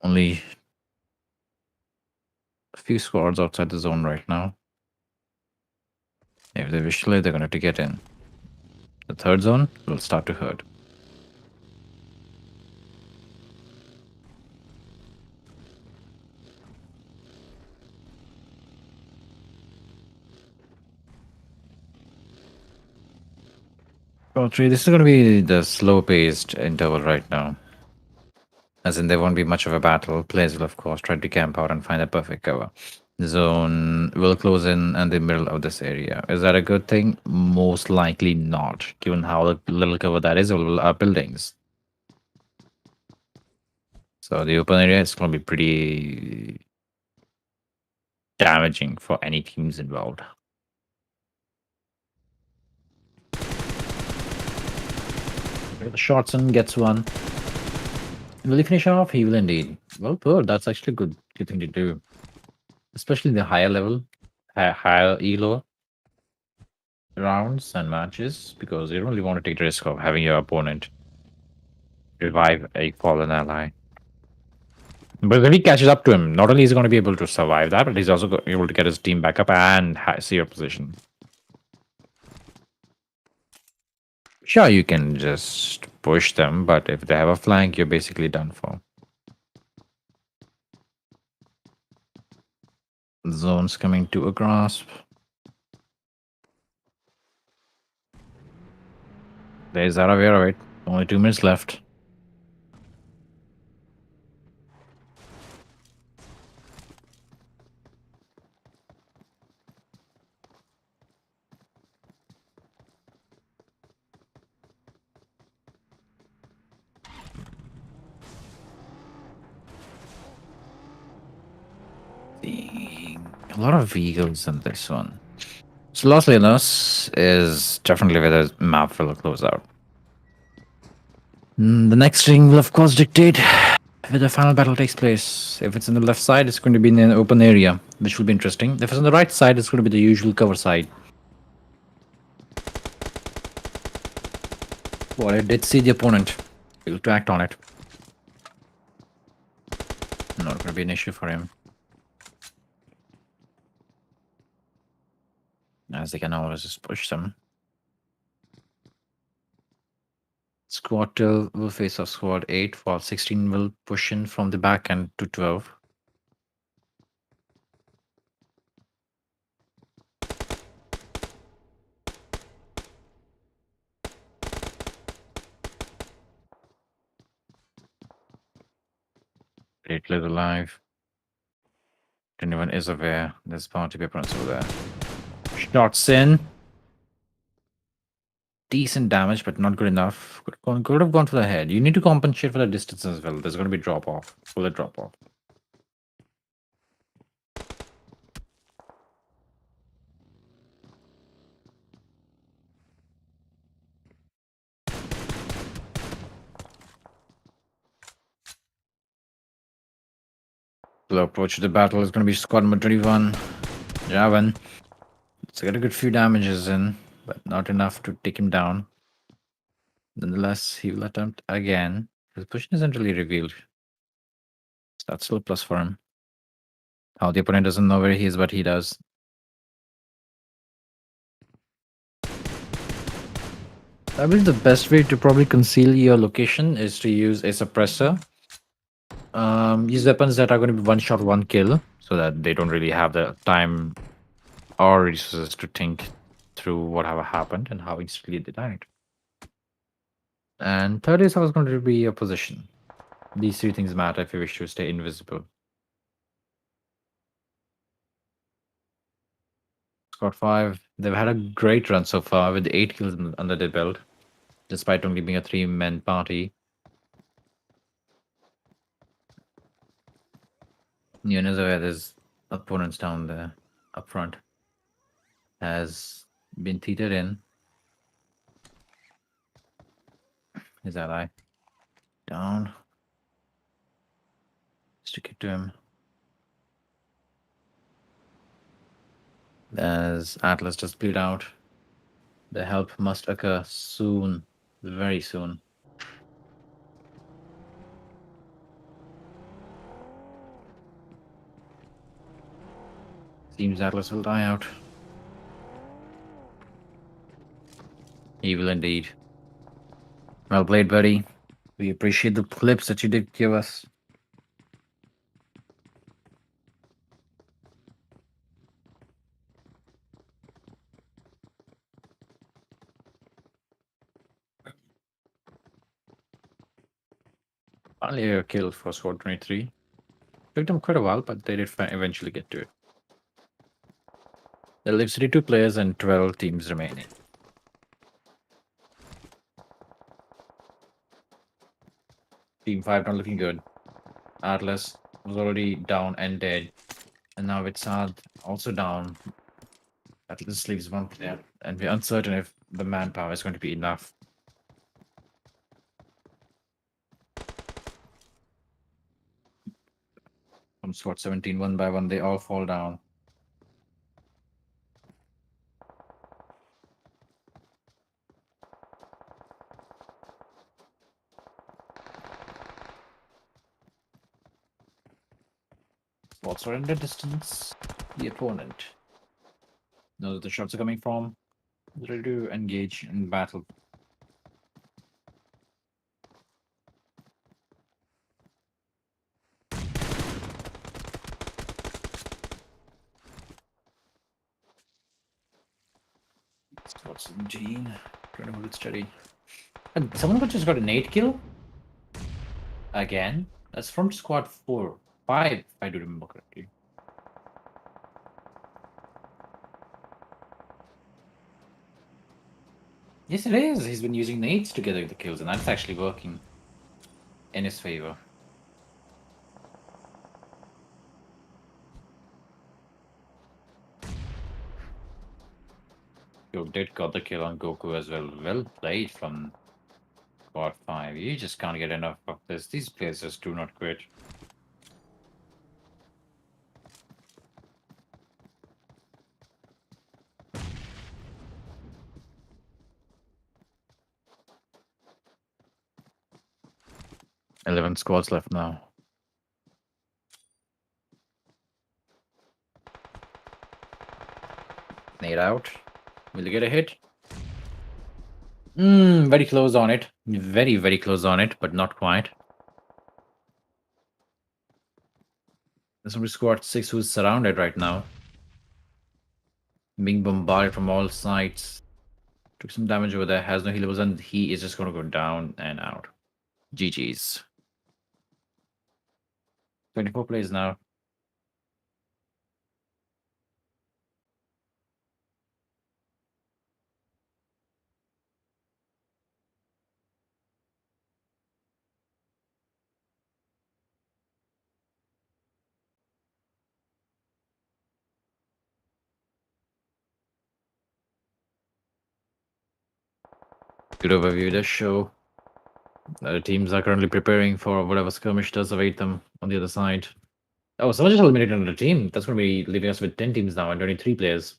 Only a few squads outside the zone right now. If they wish to play, they're going to have to get in. The third zone will start to hurt. This is going to be the slow-paced interval right now. As in, there won't be much of a battle. Players will, of course, try to camp out and find a perfect cover. The zone will close in the middle of this area. Is that a good thing? Most likely not, given how little cover that is over our buildings. So the open area is going to be pretty damaging for any teams involved. The Shortson gets one. Will he finish off? He will indeed. Well put. That's actually a good thing to do. Especially in the higher level, higher elo rounds and matches, because you don't really want to take the risk of having your opponent revive a fallen ally. But if he catches up to him, not only is he going to be able to survive that, but he's also able to get his team back up and see your position. Sure, you can just push them, but if they have a flank, you're basically done for. Zone's coming to a grasp. There's RVNC. Only 2 minutes left. A lot of vehicles in this one. So Los Leonos is definitely where the map will close out. The next ring will of course dictate where the final battle takes place. If it's on the left side, it's going to be in an open area, which will be interesting. If it's on the right side, it's going to be the usual cover side. Well, I did see the opponent. Able to act on it. Not going to be an issue for him, as they can always just push them. Squad 12 will face off Squad 8, while 16 will push in from the back end to 12. Great live alive. Anyone is aware there's bound to be opponents over there. Shots in. Decent damage, but not good enough. Could have gone for the head. You need to compensate for the distance as well. There's going to be drop off. Bullet drop off. Slow approach to the battle is going to be squad number 21, Javan. It's got a good few damages in, but not enough to take him down. Nonetheless, he will attempt again. His position isn't really revealed. So that's still a plus for him. How the opponent doesn't know where he is, but he does. I believe the best way to probably conceal your location is to use a suppressor. Use weapons that are going to be one shot, one kill, so that they don't really have the time or resources to think through whatever happened and how instantly they died. And third is always going to be your position. These three things matter if you wish to stay invisible. Squad 5, they've had a great run so far with 8 kills under their belt, despite only being a 3-man party. Nunes, where there's opponents down there up front, has been teetered in. His ally down. Stick it to him. As Atlas just bleed out, the help must occur soon, very soon. Seems Atlas will die out. He will indeed. Well played, buddy. We appreciate the clips that you did give us. Finally a kill for Squad 23. Took them quite a while, but they did eventually get to it. There live 32 players and 12 teams remaining. Team 5 not looking good. Atlas was already down and dead. And now with Saad also down. Atlas leaves one player. And we're uncertain if the manpower is going to be enough. From Squad 17, one by one, they all fall down. Spots are in the distance. The opponent knows that the shots are coming from. Ready to engage in battle. Squad 17. Trying to hold it steady. And someone just got an 8 kill? Again? That's from Squad 4. 5, if I do remember correctly. Yes, it is. He's been using nades to get the kills, and that's actually working in his favor. You did got the kill on Goku as well. Well played from Squad 5. You just can't get enough of this. These players just do not quit. Eleven squads left now. Nade out. Will you get a hit? Very close on it. Very, very close on it, but not quite. There's only Squad 6 who's surrounded right now. Being bombarded from all sides. Took some damage over there. Has no healables, and he is just going to go down and out. GG's. 24 plays now. Good overview. This show. The teams are currently preparing for whatever skirmish does await them on the other side. Oh, someone just eliminated another team. That's going to be leaving us with 10 teams now and only 3 players.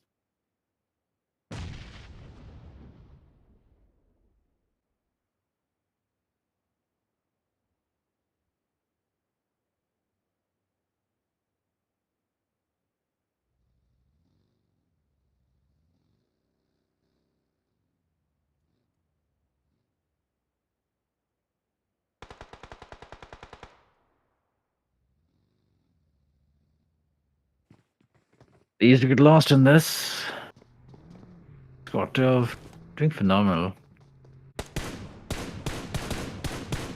Easy to get lost in this. Squad 12, doing phenomenal.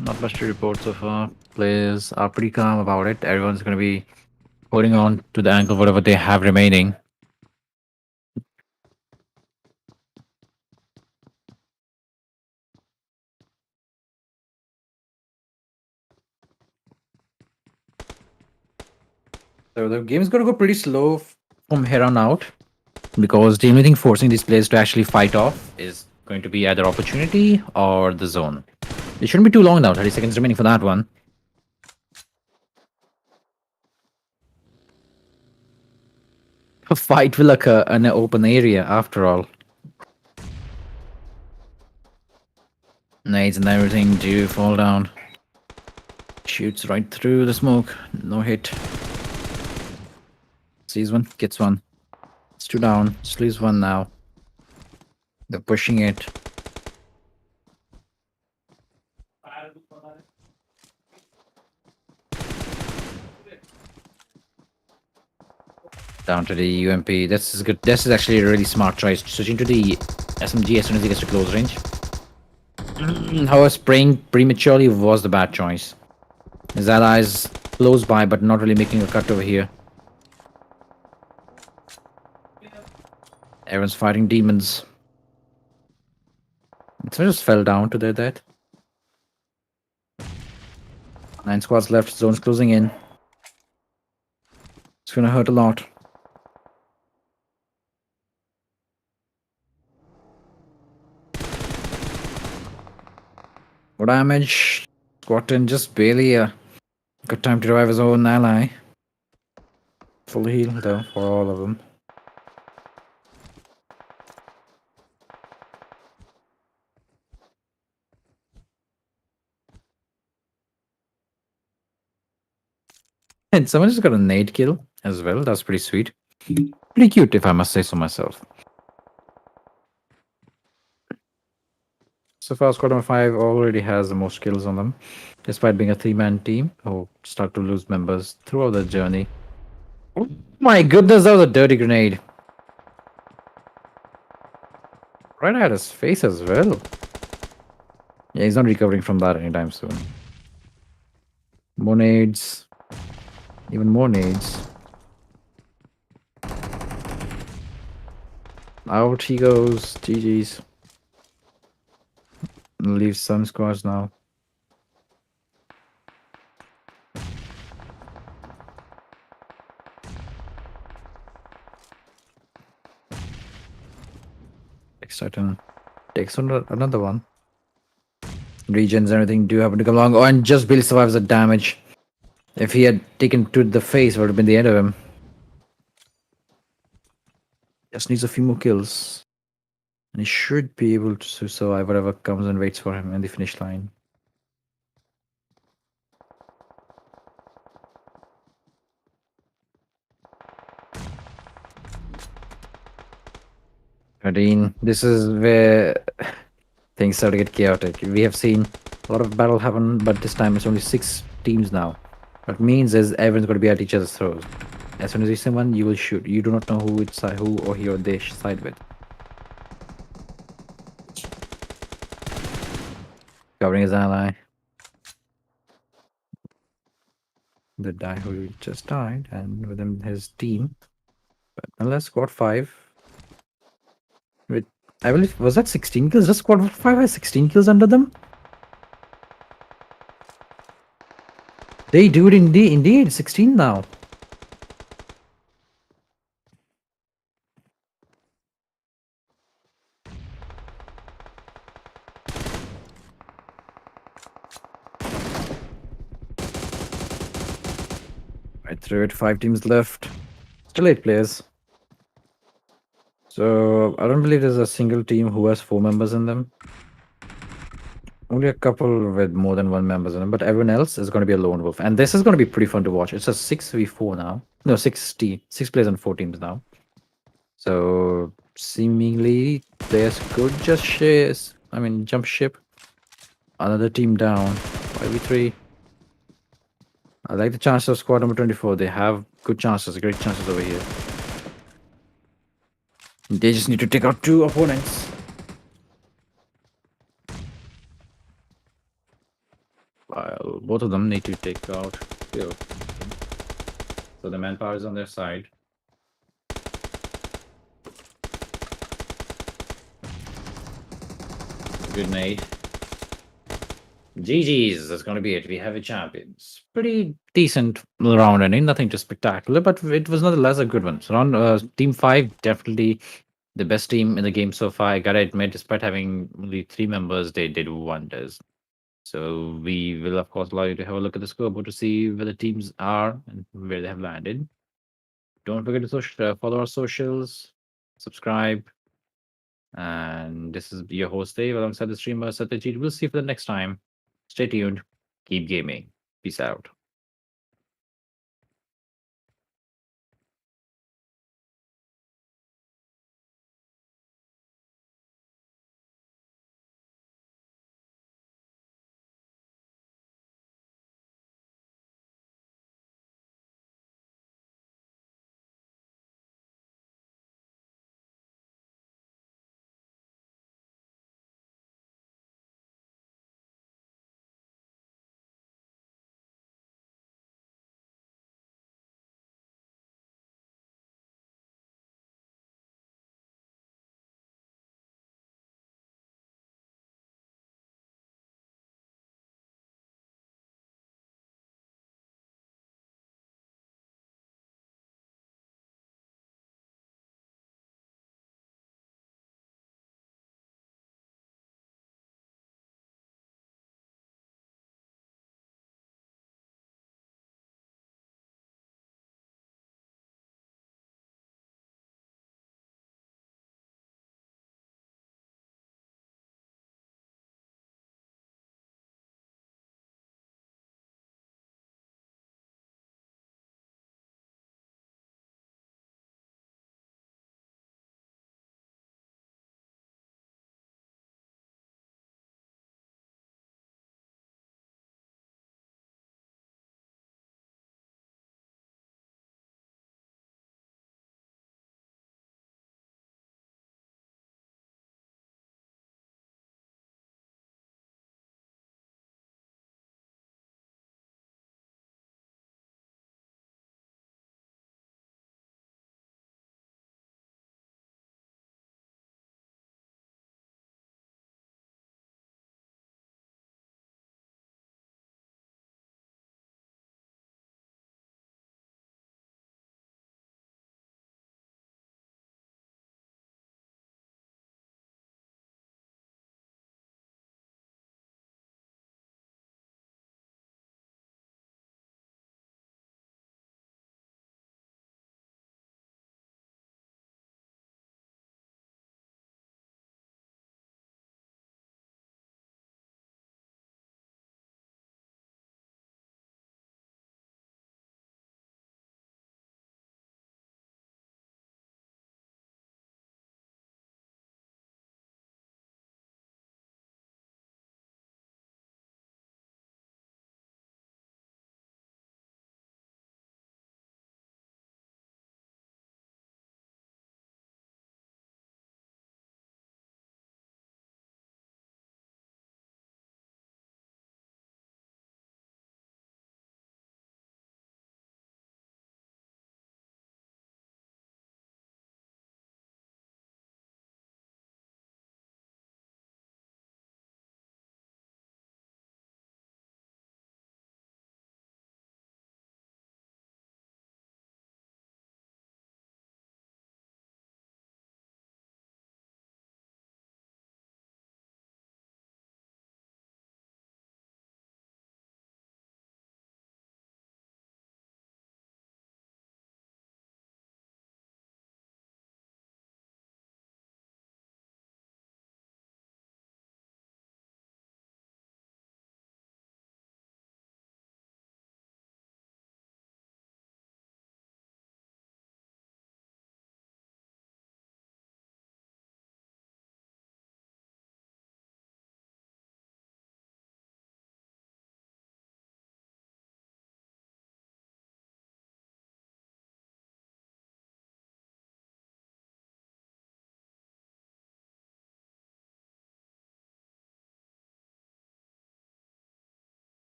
Not much to report so far. Players are pretty calm about it. Everyone's going to be holding on to the ankle, whatever they have remaining. So the game's going to go pretty slow from here on out, because the only thing forcing these players to actually fight off is going to be either opportunity or the zone. It shouldn't be too long now, 30 seconds remaining for that one. A fight will occur in an open area after all. Nades and everything do fall down. Shoots right through the smoke. No hit. Sees one, gets one. It's 2 down. Just leaves 1 now. They're pushing it. Down to the UMP. This is good. This is actually a really smart choice. Switching to the SMG as soon as he gets to close range. However, spraying prematurely was the bad choice. His allies close by, but not really making a cut over here. Everyone's fighting demons. So just fell down to their death. 9 squads left. Zone's closing in. It's gonna hurt a lot. More damage. Squad 10 just barely got time to revive his own ally. Full heal though for all of them. And someone just got a nade kill as well. That's pretty sweet. Pretty cute, if I must say so myself. So far, squad number 5 already has the most kills on them, despite being a 3-man team who start to lose members throughout the journey. Oh my goodness, that was a dirty grenade. Right at his face as well. Yeah, he's not recovering from that anytime soon. More nades. Even more nades. Out he goes. GG's. Leaves some squads now. Exciting. Takes on another one. Regions and everything do happen to come along. Oh, and just barely survives the damage. If he had taken to the face, it would have been the end of him. Just needs a few more kills. And he should be able to survive whatever comes and waits for him in the finish line. Dean, this is where things start to get chaotic. We have seen a lot of battle happen, but this time it's only 6 teams now. What it means is everyone's going to be at each other's throats. As soon as you see someone, you will shoot. You do not know who or he or they side with. Covering his ally. The guy who just died, and with him his team. But unless squad 5. With, I believe, was that 16 kills? Just squad 5 has 16 kills under them? They do it indeed 16 now. Right through it. 5 teams left. Still 8 players. So I don't believe there's a single team who has 4 members in them. Only a couple with more than 1 members in them, but everyone else is going to be a lone wolf. And this is going to be pretty fun to watch. It's a 6v4 now. No, 6 players and 4 teams now. So seemingly players could just jump ship. Another team down. 5v3. I like the chances of squad number 24. They have good chances, great chances over here. They just need to take out 2 opponents. While both of them need to take out 2. So the manpower is on their side. Good nade. GG's, that's going to be it. We have a champions. Pretty decent round ending, nothing too spectacular, but it was nonetheless a good one. So team 5, definitely the best team in the game so far. I gotta admit, despite having only 3 members, they did wonders. So we will, of course, allow you to have a look at the scoreboard to see where the teams are and where they have landed. Don't forget to follow our socials, subscribe, and this is your host Dave alongside the streamer Satyajit. We'll see you for the next time. Stay tuned. Keep gaming. Peace out.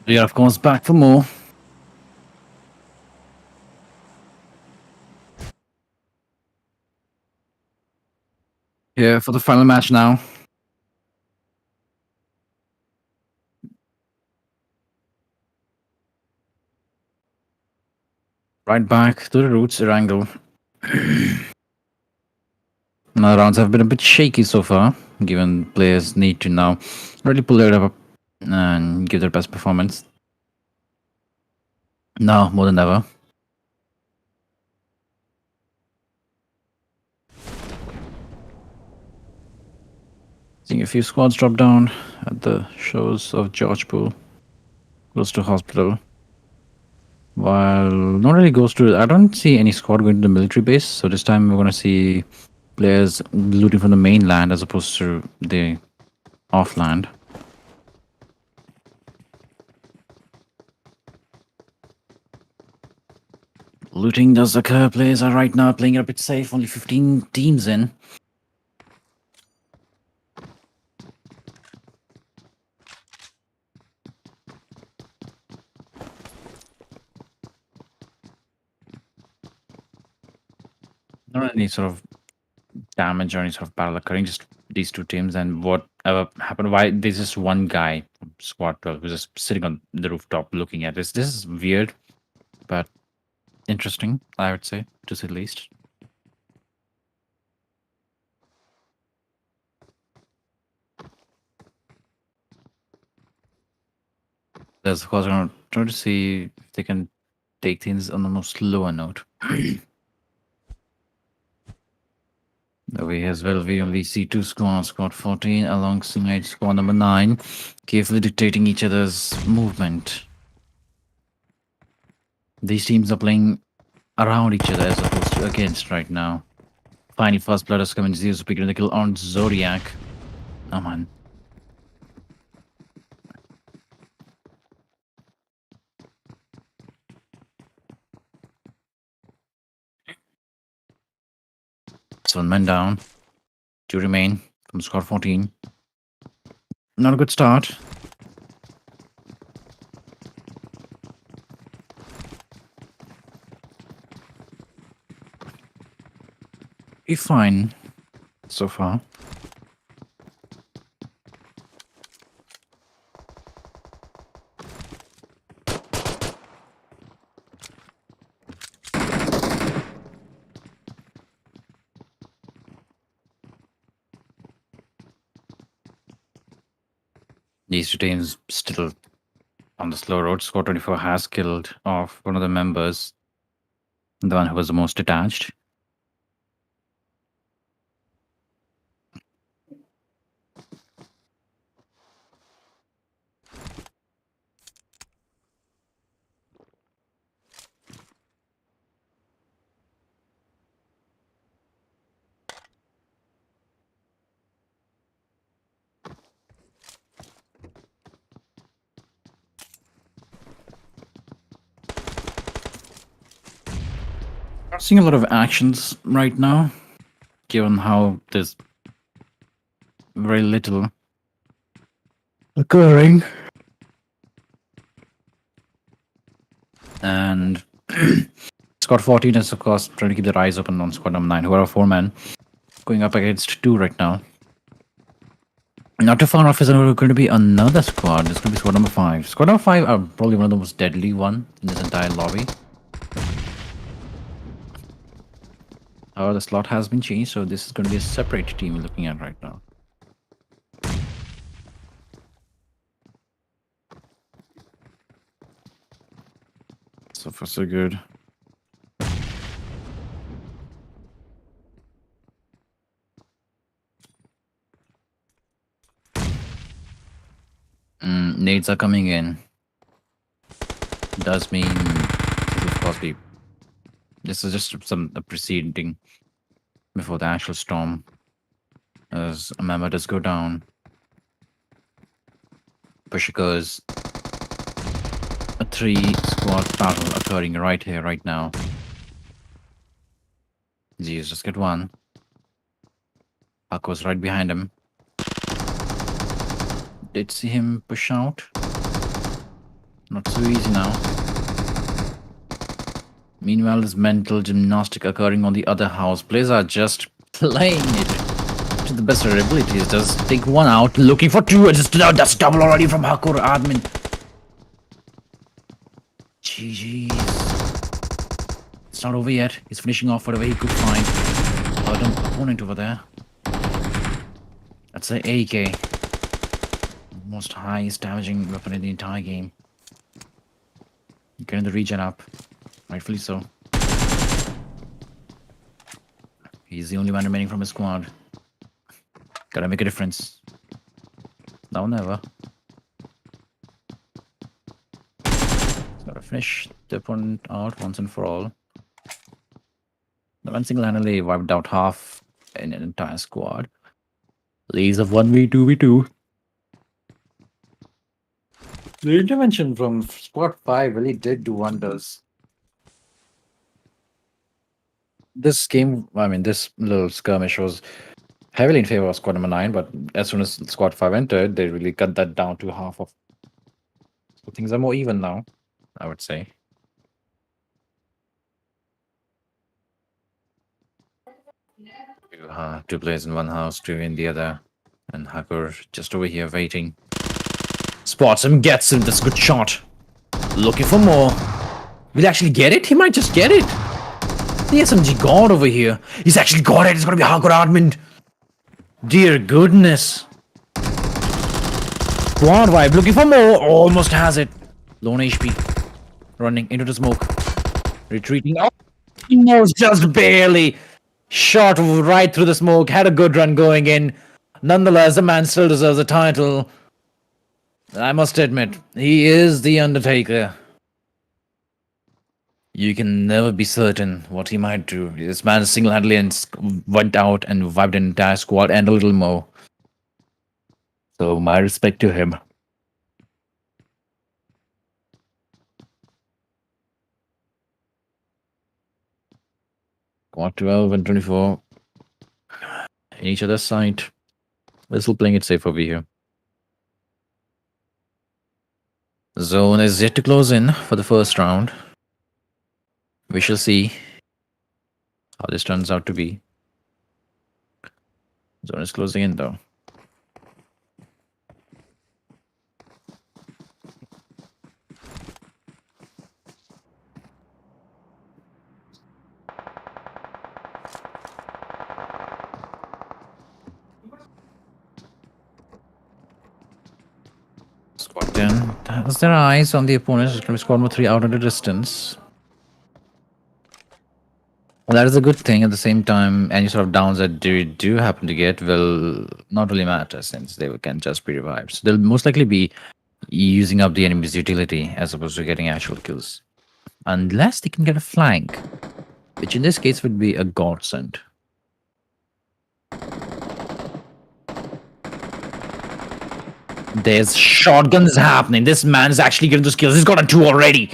We are, of course, back for more. Here for the final match now. Right back to the roots, Erangel. Now, the rounds have been a bit shaky so far, given players need to now really pull it up and give their best performance. Now, more than ever. Seeing a few squads drop down at the shows of George Pool, close to hospital. While not really goes to, I don't see any squad going to the military base. So this time we're going to see players looting from the mainland as opposed to the offland. Looting does occur. Players are right now playing it a bit safe. Only 15 teams in. Not any sort of damage or any sort of battle occurring, just these two teams. And whatever happened, why there's just one guy from squad 12 who's just sitting on the rooftop looking at this. This is weird, but interesting, I would say, to say the least. There's, of course, I'm trying to see if they can take things on a more slower note. We as well, we only see two squads, squad 14 alongside squad number 9, carefully dictating each other's movement. These teams are playing around each other as opposed to against right now. Finally, first blood has come in. Zeus picking the kill on Zodiac. Oh man. So 1 man down. 2 remain from squad 14. Not a good start. Be fine so far. These two teams still on the slow road. Squad 24 has killed off one of the members, the one who was the most detached. Not seeing a lot of actions right now, given how there's very little occurring. And squad 14 is, of course, trying to keep their eyes open on squad number 9, who are a 4-man, going up against 2 right now. Not too far off is going to be another squad. It's going to be squad number 5. Squad number 5 are probably one of the most deadly one in this entire lobby. However, the slot has been changed, so this is going to be a separate team we're looking at right now. So far, so good. Nades are coming in. Does mean, of course, this is just a proceeding before the actual storm. As a member does go down. Push occurs. A 3-squad battle occurring right here, right now. Zeus just get one. Paco's right behind him. Did see him push out. Not so easy now. Meanwhile, there's mental gymnastic occurring on the other house. Players are just playing it to the best of their abilities. Just take one out, looking for two. That's double already from Hakur admin. GG's. It's not over yet. He's finishing off whatever he could find. Opponent over there. That's the AK. Most highest damaging weapon in the entire game. Getting the regen up. Rightfully so. He's the only one remaining from his squad. Gotta make a difference. Now or never. Gotta finish the opponent out once and for all. The man single-handedly wiped out half an entire squad. Leads of 1v2v2. The intervention from squad 5 really did do wonders. This game, I mean, this little skirmish was heavily in favor of squad number 9, but as soon as squad 5 entered, they really cut that down to half of. So things are more even now, I would say. Two players in one house, two in the other, and Hakur just over here waiting. Spots him, gets him. That's a good shot. Looking for more. Will he actually get it? He might just get it. The SMG god over here. He's actually got it. It's gonna be Hakur admin. Dear goodness. Squad vibe. Looking for more. Almost has it. Lone HP. Running into the smoke. Retreating. Oh, he knows just barely. Shot right through the smoke. Had a good run going in. Nonetheless, the man still deserves a title. I must admit, he is the Undertaker. You can never be certain what he might do. This man single-handedly went out and wiped an entire squad and a little more. So my respect to him. Squad 12 and 24 in each other's side. We're still playing it safe over here. Zone is yet to close in for the first round. We shall see how this turns out to be. Zone is closing in though. Squad 10 has their eyes on the opponent. It's going to be squad number 3 out at a distance. Well, that is a good thing. At the same time, any sort of downs that they do happen to get will not really matter since they can just be revived. So they'll most likely be using up the enemy's utility as opposed to getting actual kills. Unless they can get a flank, which in this case would be a godsend. There's shotguns happening. This man is actually getting those kills. He's got a 2 already.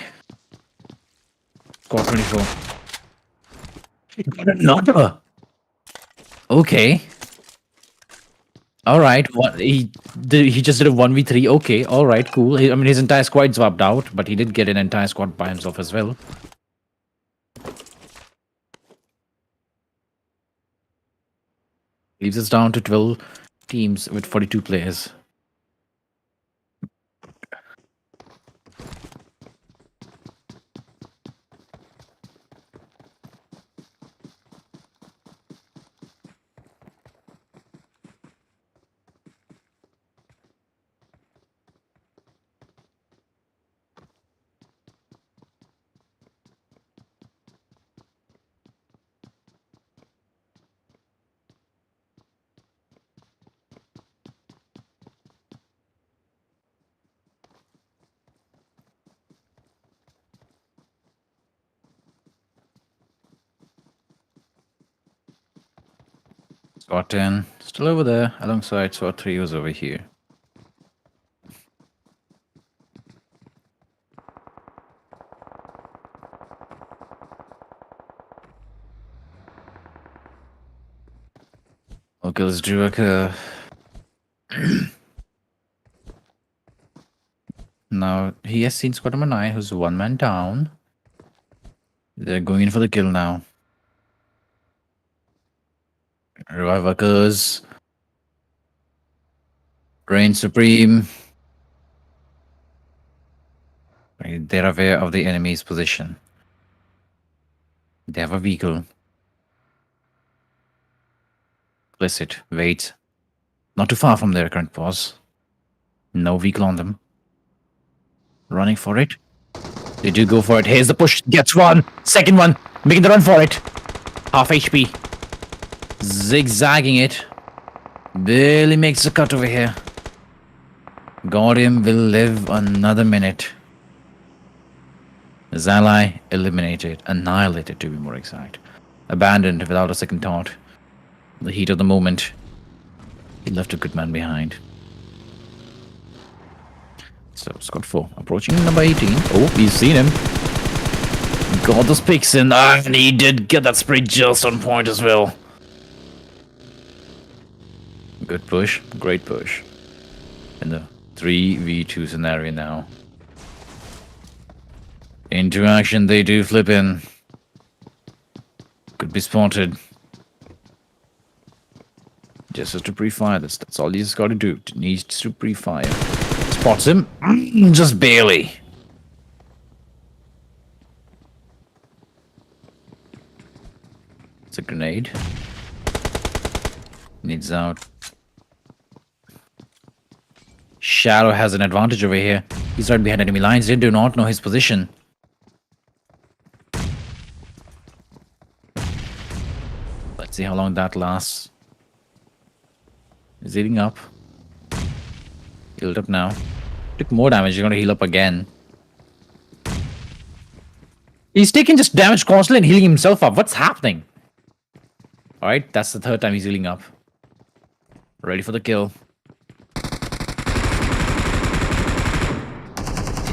Squad 24. He got another. Okay. All right. What he just did a 1v3. Okay. All right. Cool. I mean, his entire squad swapped out, but he did get an entire squad by himself as well. Leaves us down to 12 teams with 42 players. Squad 10 still over there alongside Squad 3 who's over here. Okay, let's do a now he has seen squad number 9, who's one man down. They're going in for the kill now. Revive occurs. Reign Supreme. They're aware of the enemy's position. They have a vehicle. Place it. Wait. Not too far from their current pause. No vehicle on them. Running for it. They do go for it. Here's the push. Gets one. Second one. Making the run for it. Half HP. Zigzagging it. Barely makes the cut over here. Got him. Will live another minute. His ally eliminated. Annihilated, to be more exact. Abandoned without a second thought. The heat of the moment. He left a good man behind. So, squad 4 approaching number 18. Oh, he's seen him. Got those picks in. And he did get that spray just on point as well. Good push. Great push. In the 3v2 scenario now. Into action, they do flip in. Could be spotted. Just has to pre-fire this. That's all he's got to do. Needs to pre-fire. Spots him. Just barely. It's a grenade. Needs out. Shadow has an advantage over here. He's right behind enemy lines. They do not know his position. Let's see how long that lasts. He's healing up. Healed up now. Took more damage. He's going to heal up again. He's taking just damage constantly and healing himself up. What's happening? Alright, that's the third time he's healing up. Ready for the kill.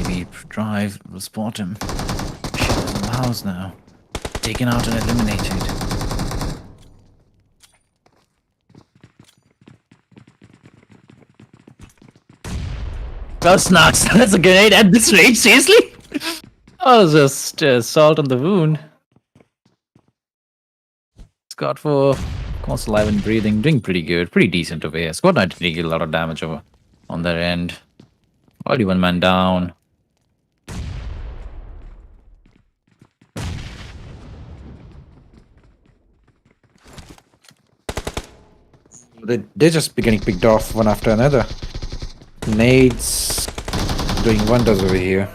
Maybe drive will spot him. Shadows in the house now. Taken out and eliminated. Well, Snarks, that's a grenade at this range, seriously? Oh, just salt on the wound. Squad 4, of course, alive and breathing, doing pretty good, pretty decent over here. Squad 9 didn't get a lot of damage over on their end. Already one man down. They're just getting picked off one after another. Nades doing wonders over here.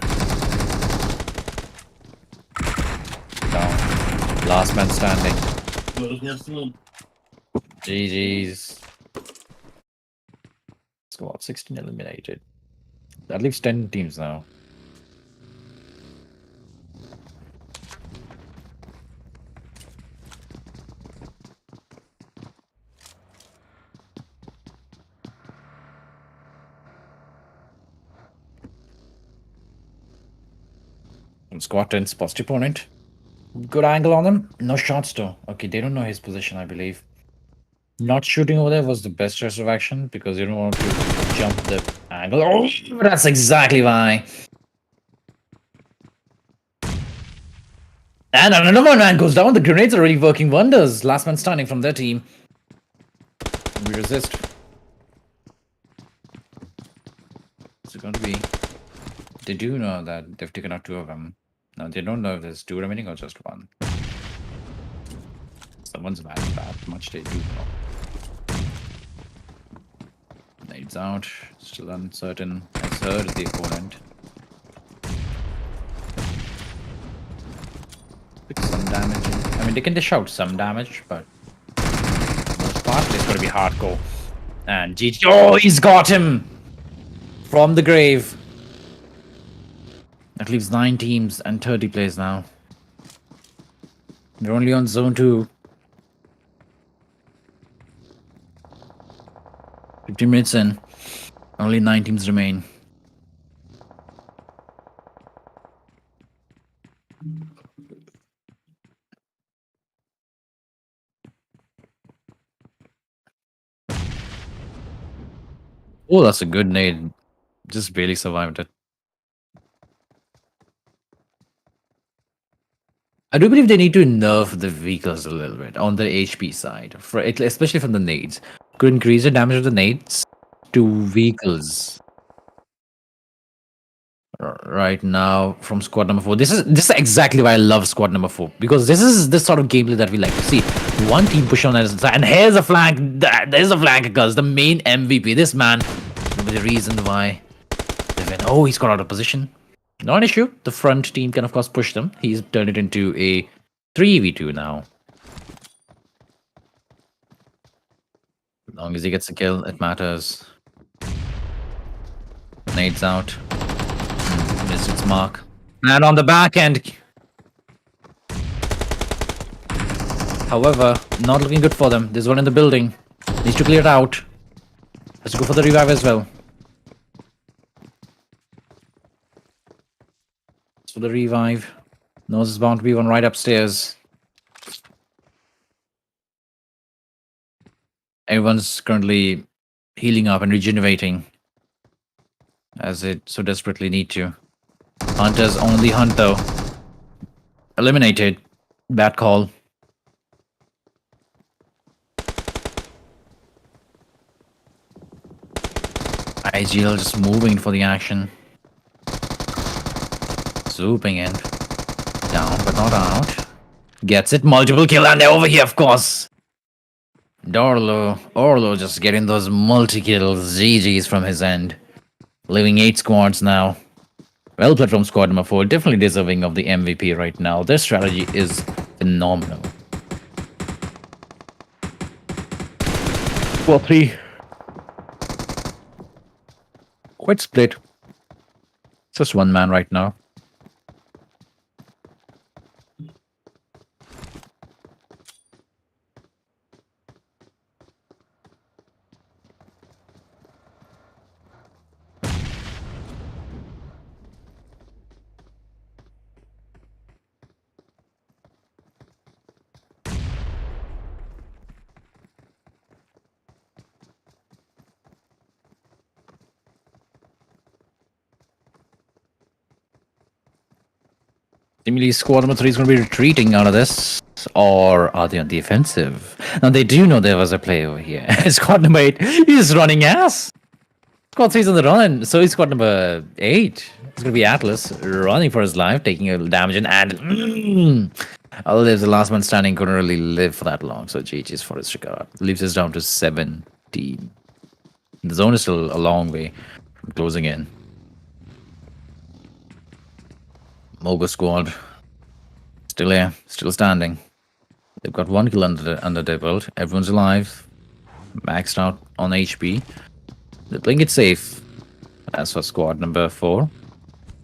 Down. Last man standing. GG's. Squad 16 eliminated. That leaves 10 teams now. Squad 10 spots the opponent. Good angle on them. No shots though. Okay, they don't know his position, I believe. Not shooting over there was the best choice of action because you don't want to jump the angle. Oh, that's exactly why. And another one man goes down. The grenades are already working wonders. Last man standing from their team. We resist. It's going to be... They do know that they've taken out 2 of them. Now they don't know if there's 2 remaining or just 1. Someone's mad at that much they do know. Nades out, still uncertain. Has heard the opponent. Pick some damage. I mean, they can dish out some damage, but most part it's going to be hardcore. And GG. Oh, he's got him from the grave. That leaves 9 teams and 30 players now. They're only on zone 2. 15 minutes in. Only 9 teams remain. Oh, that's a good nade. Just barely survived it. I do believe they need to nerf the vehicles a little bit on the HP side, especially from the nades. Could increase the damage of the nades to vehicles. Right now from squad number 4. This is exactly why I love squad number 4, because this is the sort of gameplay that we like to see. One team push on that side, and here's a flank. There's a flank, because the main MVP, this man, will be the reason why they win. Oh, he's got out of position. Not an issue. The front team can of course push them. He's turned it into a 3v2 now. As long as he gets a kill, it matters. Nades out. Missed its mark. And on the back end. However, not looking good for them. There's one in the building. Needs to clear it out. Let's go for the revive as well. For the revive. Knows there's bound to be one right upstairs. Everyone's currently healing up and regenerating, as it so desperately need to. Hunters only hunt though. Eliminated. Bad call. IGL just moving for the action. Swooping in. Down but not out. Gets it. Multiple kill, and they're over here of course. Orlo just getting those multi-kills. GG's from his end. Leaving 8 squads now. Well played from squad number 4. Definitely deserving of the MVP right now. Their strategy is phenomenal. Well, 3. Quite split. It's just one man right now. Seemingly squad number 3 is going to be retreating out of this. Or are they on the offensive? Now they do know there was a play over here. Squad number 8 is running ass. Squad 3 is on the run. So is squad number 8. It's going to be Atlas running for his life, taking a damage and although there's the last man standing, couldn't really live for that long. So GG's for his regard. Leaves us down to 17. The zone is still a long way from closing in. Mogo squad still here, still standing. They've got 1 kill under their belt. Everyone's alive, maxed out on HP. They're playing it safe. As for squad number 4,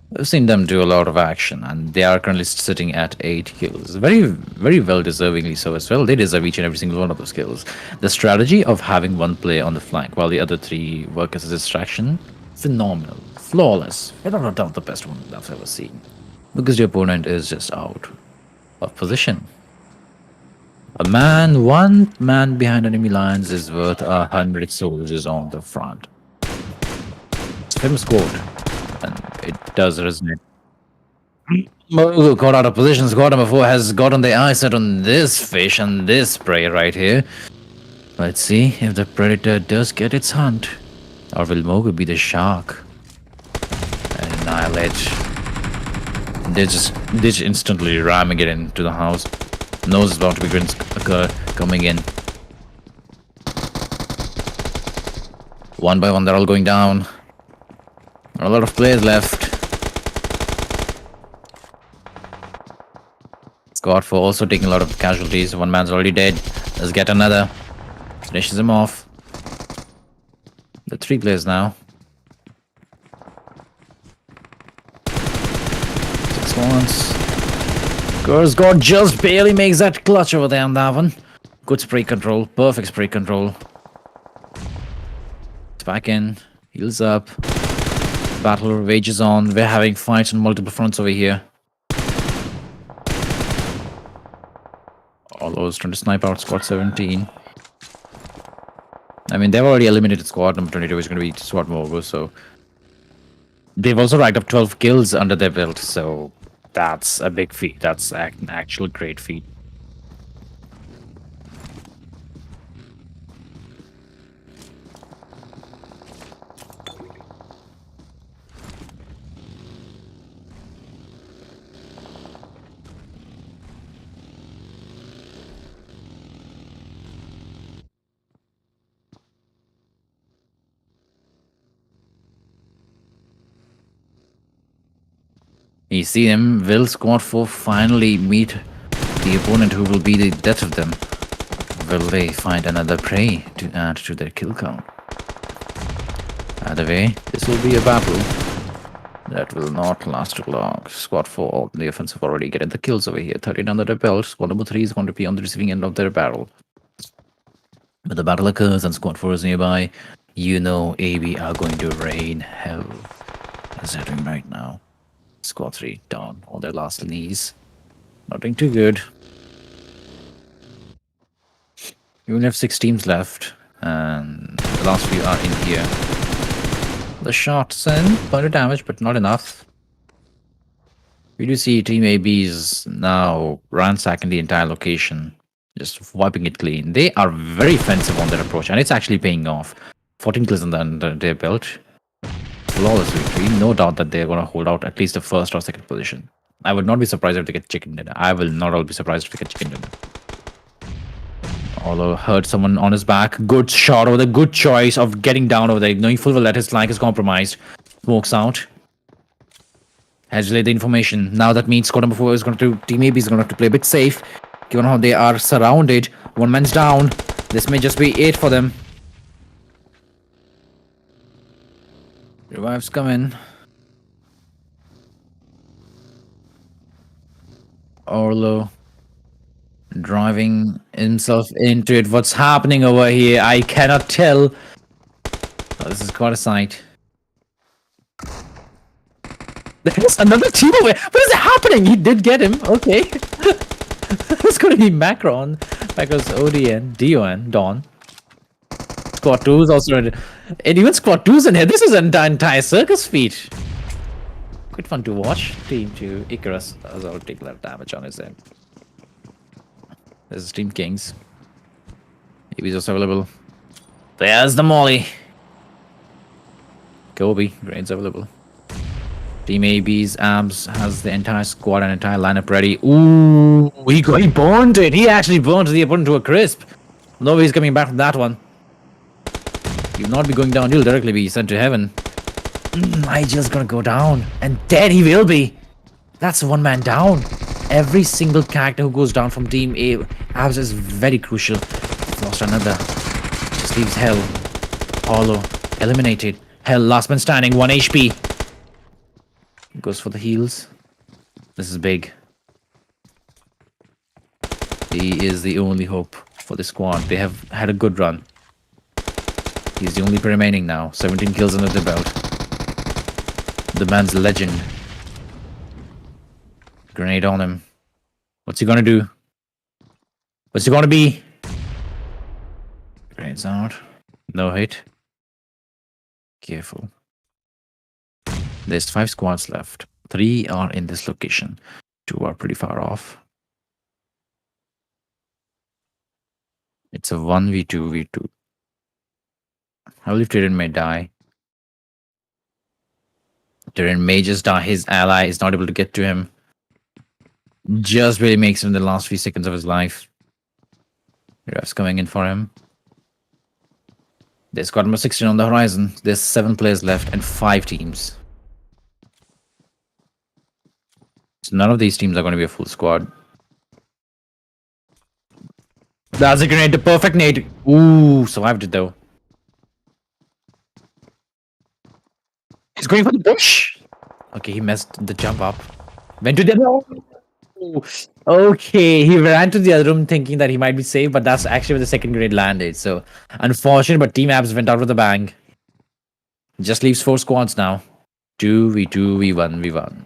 we've seen them do a lot of action, and they are currently sitting at 8 kills. Very, very well deservingly so as well. They deserve each and every single one of those kills. The strategy of having one player on the flank while the other 3 work as a distraction, phenomenal, flawless. Without a doubt, the best one I've ever seen. Because the opponent is just out of position. One man behind enemy lines is worth 100 soldiers on the front. It's a famous quote, and it does resonate. Mogo caught out of position. Squad number 4 has gotten their eyes set on this fish and this prey right here. Let's see if the predator does get its hunt. Or will Mogo be the shark? Annihilate. They're just instantly ramming it into the house. Knows it's about to be coming in. One by one, they're all going down. A lot of players left. Squad 4 also taking a lot of casualties. One man's already dead. Let's get another. Finishes him off. The 3 players now. 6 ones. Kurzgård just barely makes that clutch over there on that one. Good spray control. Perfect spray control. It's back in. Heals up. Battle rages on. We're having fights on multiple fronts over here. All those trying to snipe out squad 17. I mean, they've already eliminated squad number 22, which is going to be squad Mogo, so they've also racked up 12 kills under their belt, so That's a big feat. That's an actual great feat. You see them, will Squad 4 finally meet the opponent who will be the death of them? Will they find another prey to add to their kill count? Either way, this will be a battle that will not last too long. Squad 4, the offensive already getting the kills over here. 13 under their belt. Squad number 3 is going to be on the receiving end of their battle. When the battle occurs and Squad 4 is nearby, you know AB are going to rain hell. As they're doing right now. Squad 3 down on their last knees. Not doing too good. We only have 6 teams left, and the last few are in here. The shots in, point of damage, but not enough. We do see Team AB's now ransacking the entire location, just wiping it clean. They are very offensive on their approach, and it's actually paying off. 14 kills under their belt. Flawless victory. No doubt that they're going to hold out at least the first or second position. I would not be surprised if they get chicken dinner. I will not all be surprised if they get chicken dinner. Although heard someone on his back. Good shot over there. Good choice of getting down over there. Knowing full well that his flank is compromised. Smokes out. Has relayed the information. Now that means squad number 4 is going to... Team AB is going to have to play a bit safe. Given how they are surrounded. One man's down. This may just be it for them. Revives come in. Orlo driving himself into it. What's happening over here? I cannot tell. Oh, this is quite a sight. There's another team over here. What is happening? He did get him. Okay. It's going to be Macron. Macron's ODIYAN, DON, Dawn. Squad 2 is also ready. And even Squad 2's in here. This is an entire circus feat. Quite fun to watch. Team 2, 𝑜𝑤𝑛𝑒'𝑟'𝑠 has already taken a lot of damage on his end. This is Team Kings. AB's also available. There's the Molly. Kobe, grenades available. Team AB's Abs has the entire squad and entire lineup ready. Ooh, he burned it. He actually burned the opponent to a crisp. Nobody's coming back from that one. He will not be going down. He'll directly be sent to heaven. IGL's gonna go down. And dead he will be. That's one man down. Every single character who goes down from Team A Abs is very crucial. Lost another. Just leaves Hell. Hollow. Eliminated. Hell, last man standing. 1 HP. Goes for the heals. This is big. He is the only hope for the squad. They have had a good run. He's the only remaining now. 17 kills under the belt. The man's a legend. Grenade on him. What's he gonna do? What's he gonna be? Grenades out. No hit. Careful. There's 5 squads left. 3 are in this location. 2 are pretty far off. It's a 1v2v2. I believe Tyrion may die. Tyrion may just die. His ally is not able to get to him. Just really makes him the last few seconds of his life. Refs coming in for him. There's squad number 16 on the horizon. There's 7 players left and 5 teams. So none of these teams are going to be a full squad. That's a grenade, the perfect nade. Ooh, survived it though. He's going for the bush. Okay, he messed the jump up. Went to the other. Okay, he ran to the other room thinking that he might be safe, but that's actually where the second grenade landed. So unfortunate, but Team Abs went out with a bang. Just leaves 4 squads now. 2v2, v1, v1.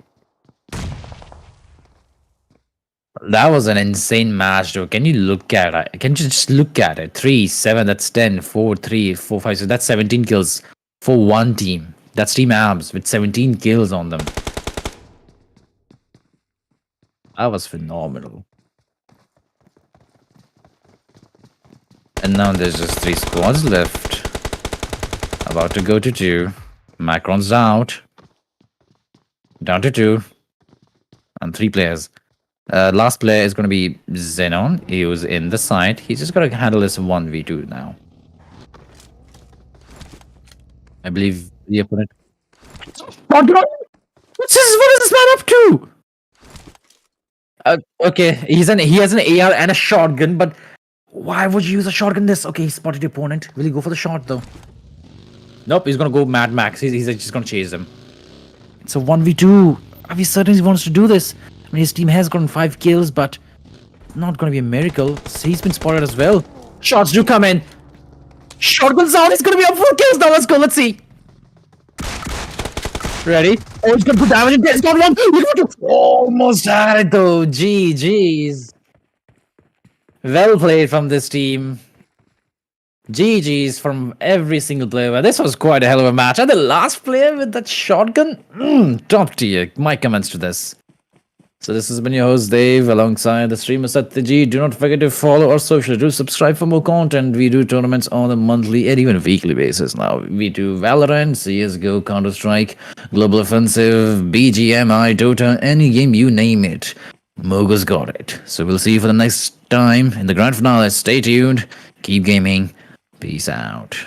That was an insane match, though. Can you look at it? Can you just look at it? 3, 7, that's 10, 4, 3, 4, 5, so that's 17 kills for one team. That's Team Abs with 17 kills on them. That was phenomenal. And now there's just 3 squads left. About to go to 2. Macron's out. Down to 2. And 3 players. Last player is going to be Xenon. He was in the site. He's just going to handle this 1v2 now. I believe the opponent... What is this man up to? Okay, he has an AR and a shotgun, but why would you use a shotgun this? Okay, he spotted the opponent. Will he go for the shot though? Nope, he's gonna go Mad Max. He's just gonna chase him. It's a 1v2. He certainly wants to do this. I mean, his team has gotten 5 kills, but not gonna be a miracle. So he's been spotted as well. Shots do come in. Shotgun's out. He's gonna be up 4 kills now. Let's go. Let's see. Ready? Oh, he's gonna put damage in. He's got 1. Almost had it though. GG's. Well played from this team. GG's from every single player. This was quite a hell of a match. And the last player with that shotgun, top tier. My comments to this. So this has been your host Dave alongside the streamer Satyaji. Do not forget to follow our social. Do subscribe for more content. We do tournaments on a monthly and even weekly basis now. We do Valorant, CSGO, Counter-Strike, Global Offensive, BGMI, Dota, any game you name it. Mogo's got it. So we'll see you for the next time in the grand finale. Stay tuned. Keep gaming. Peace out.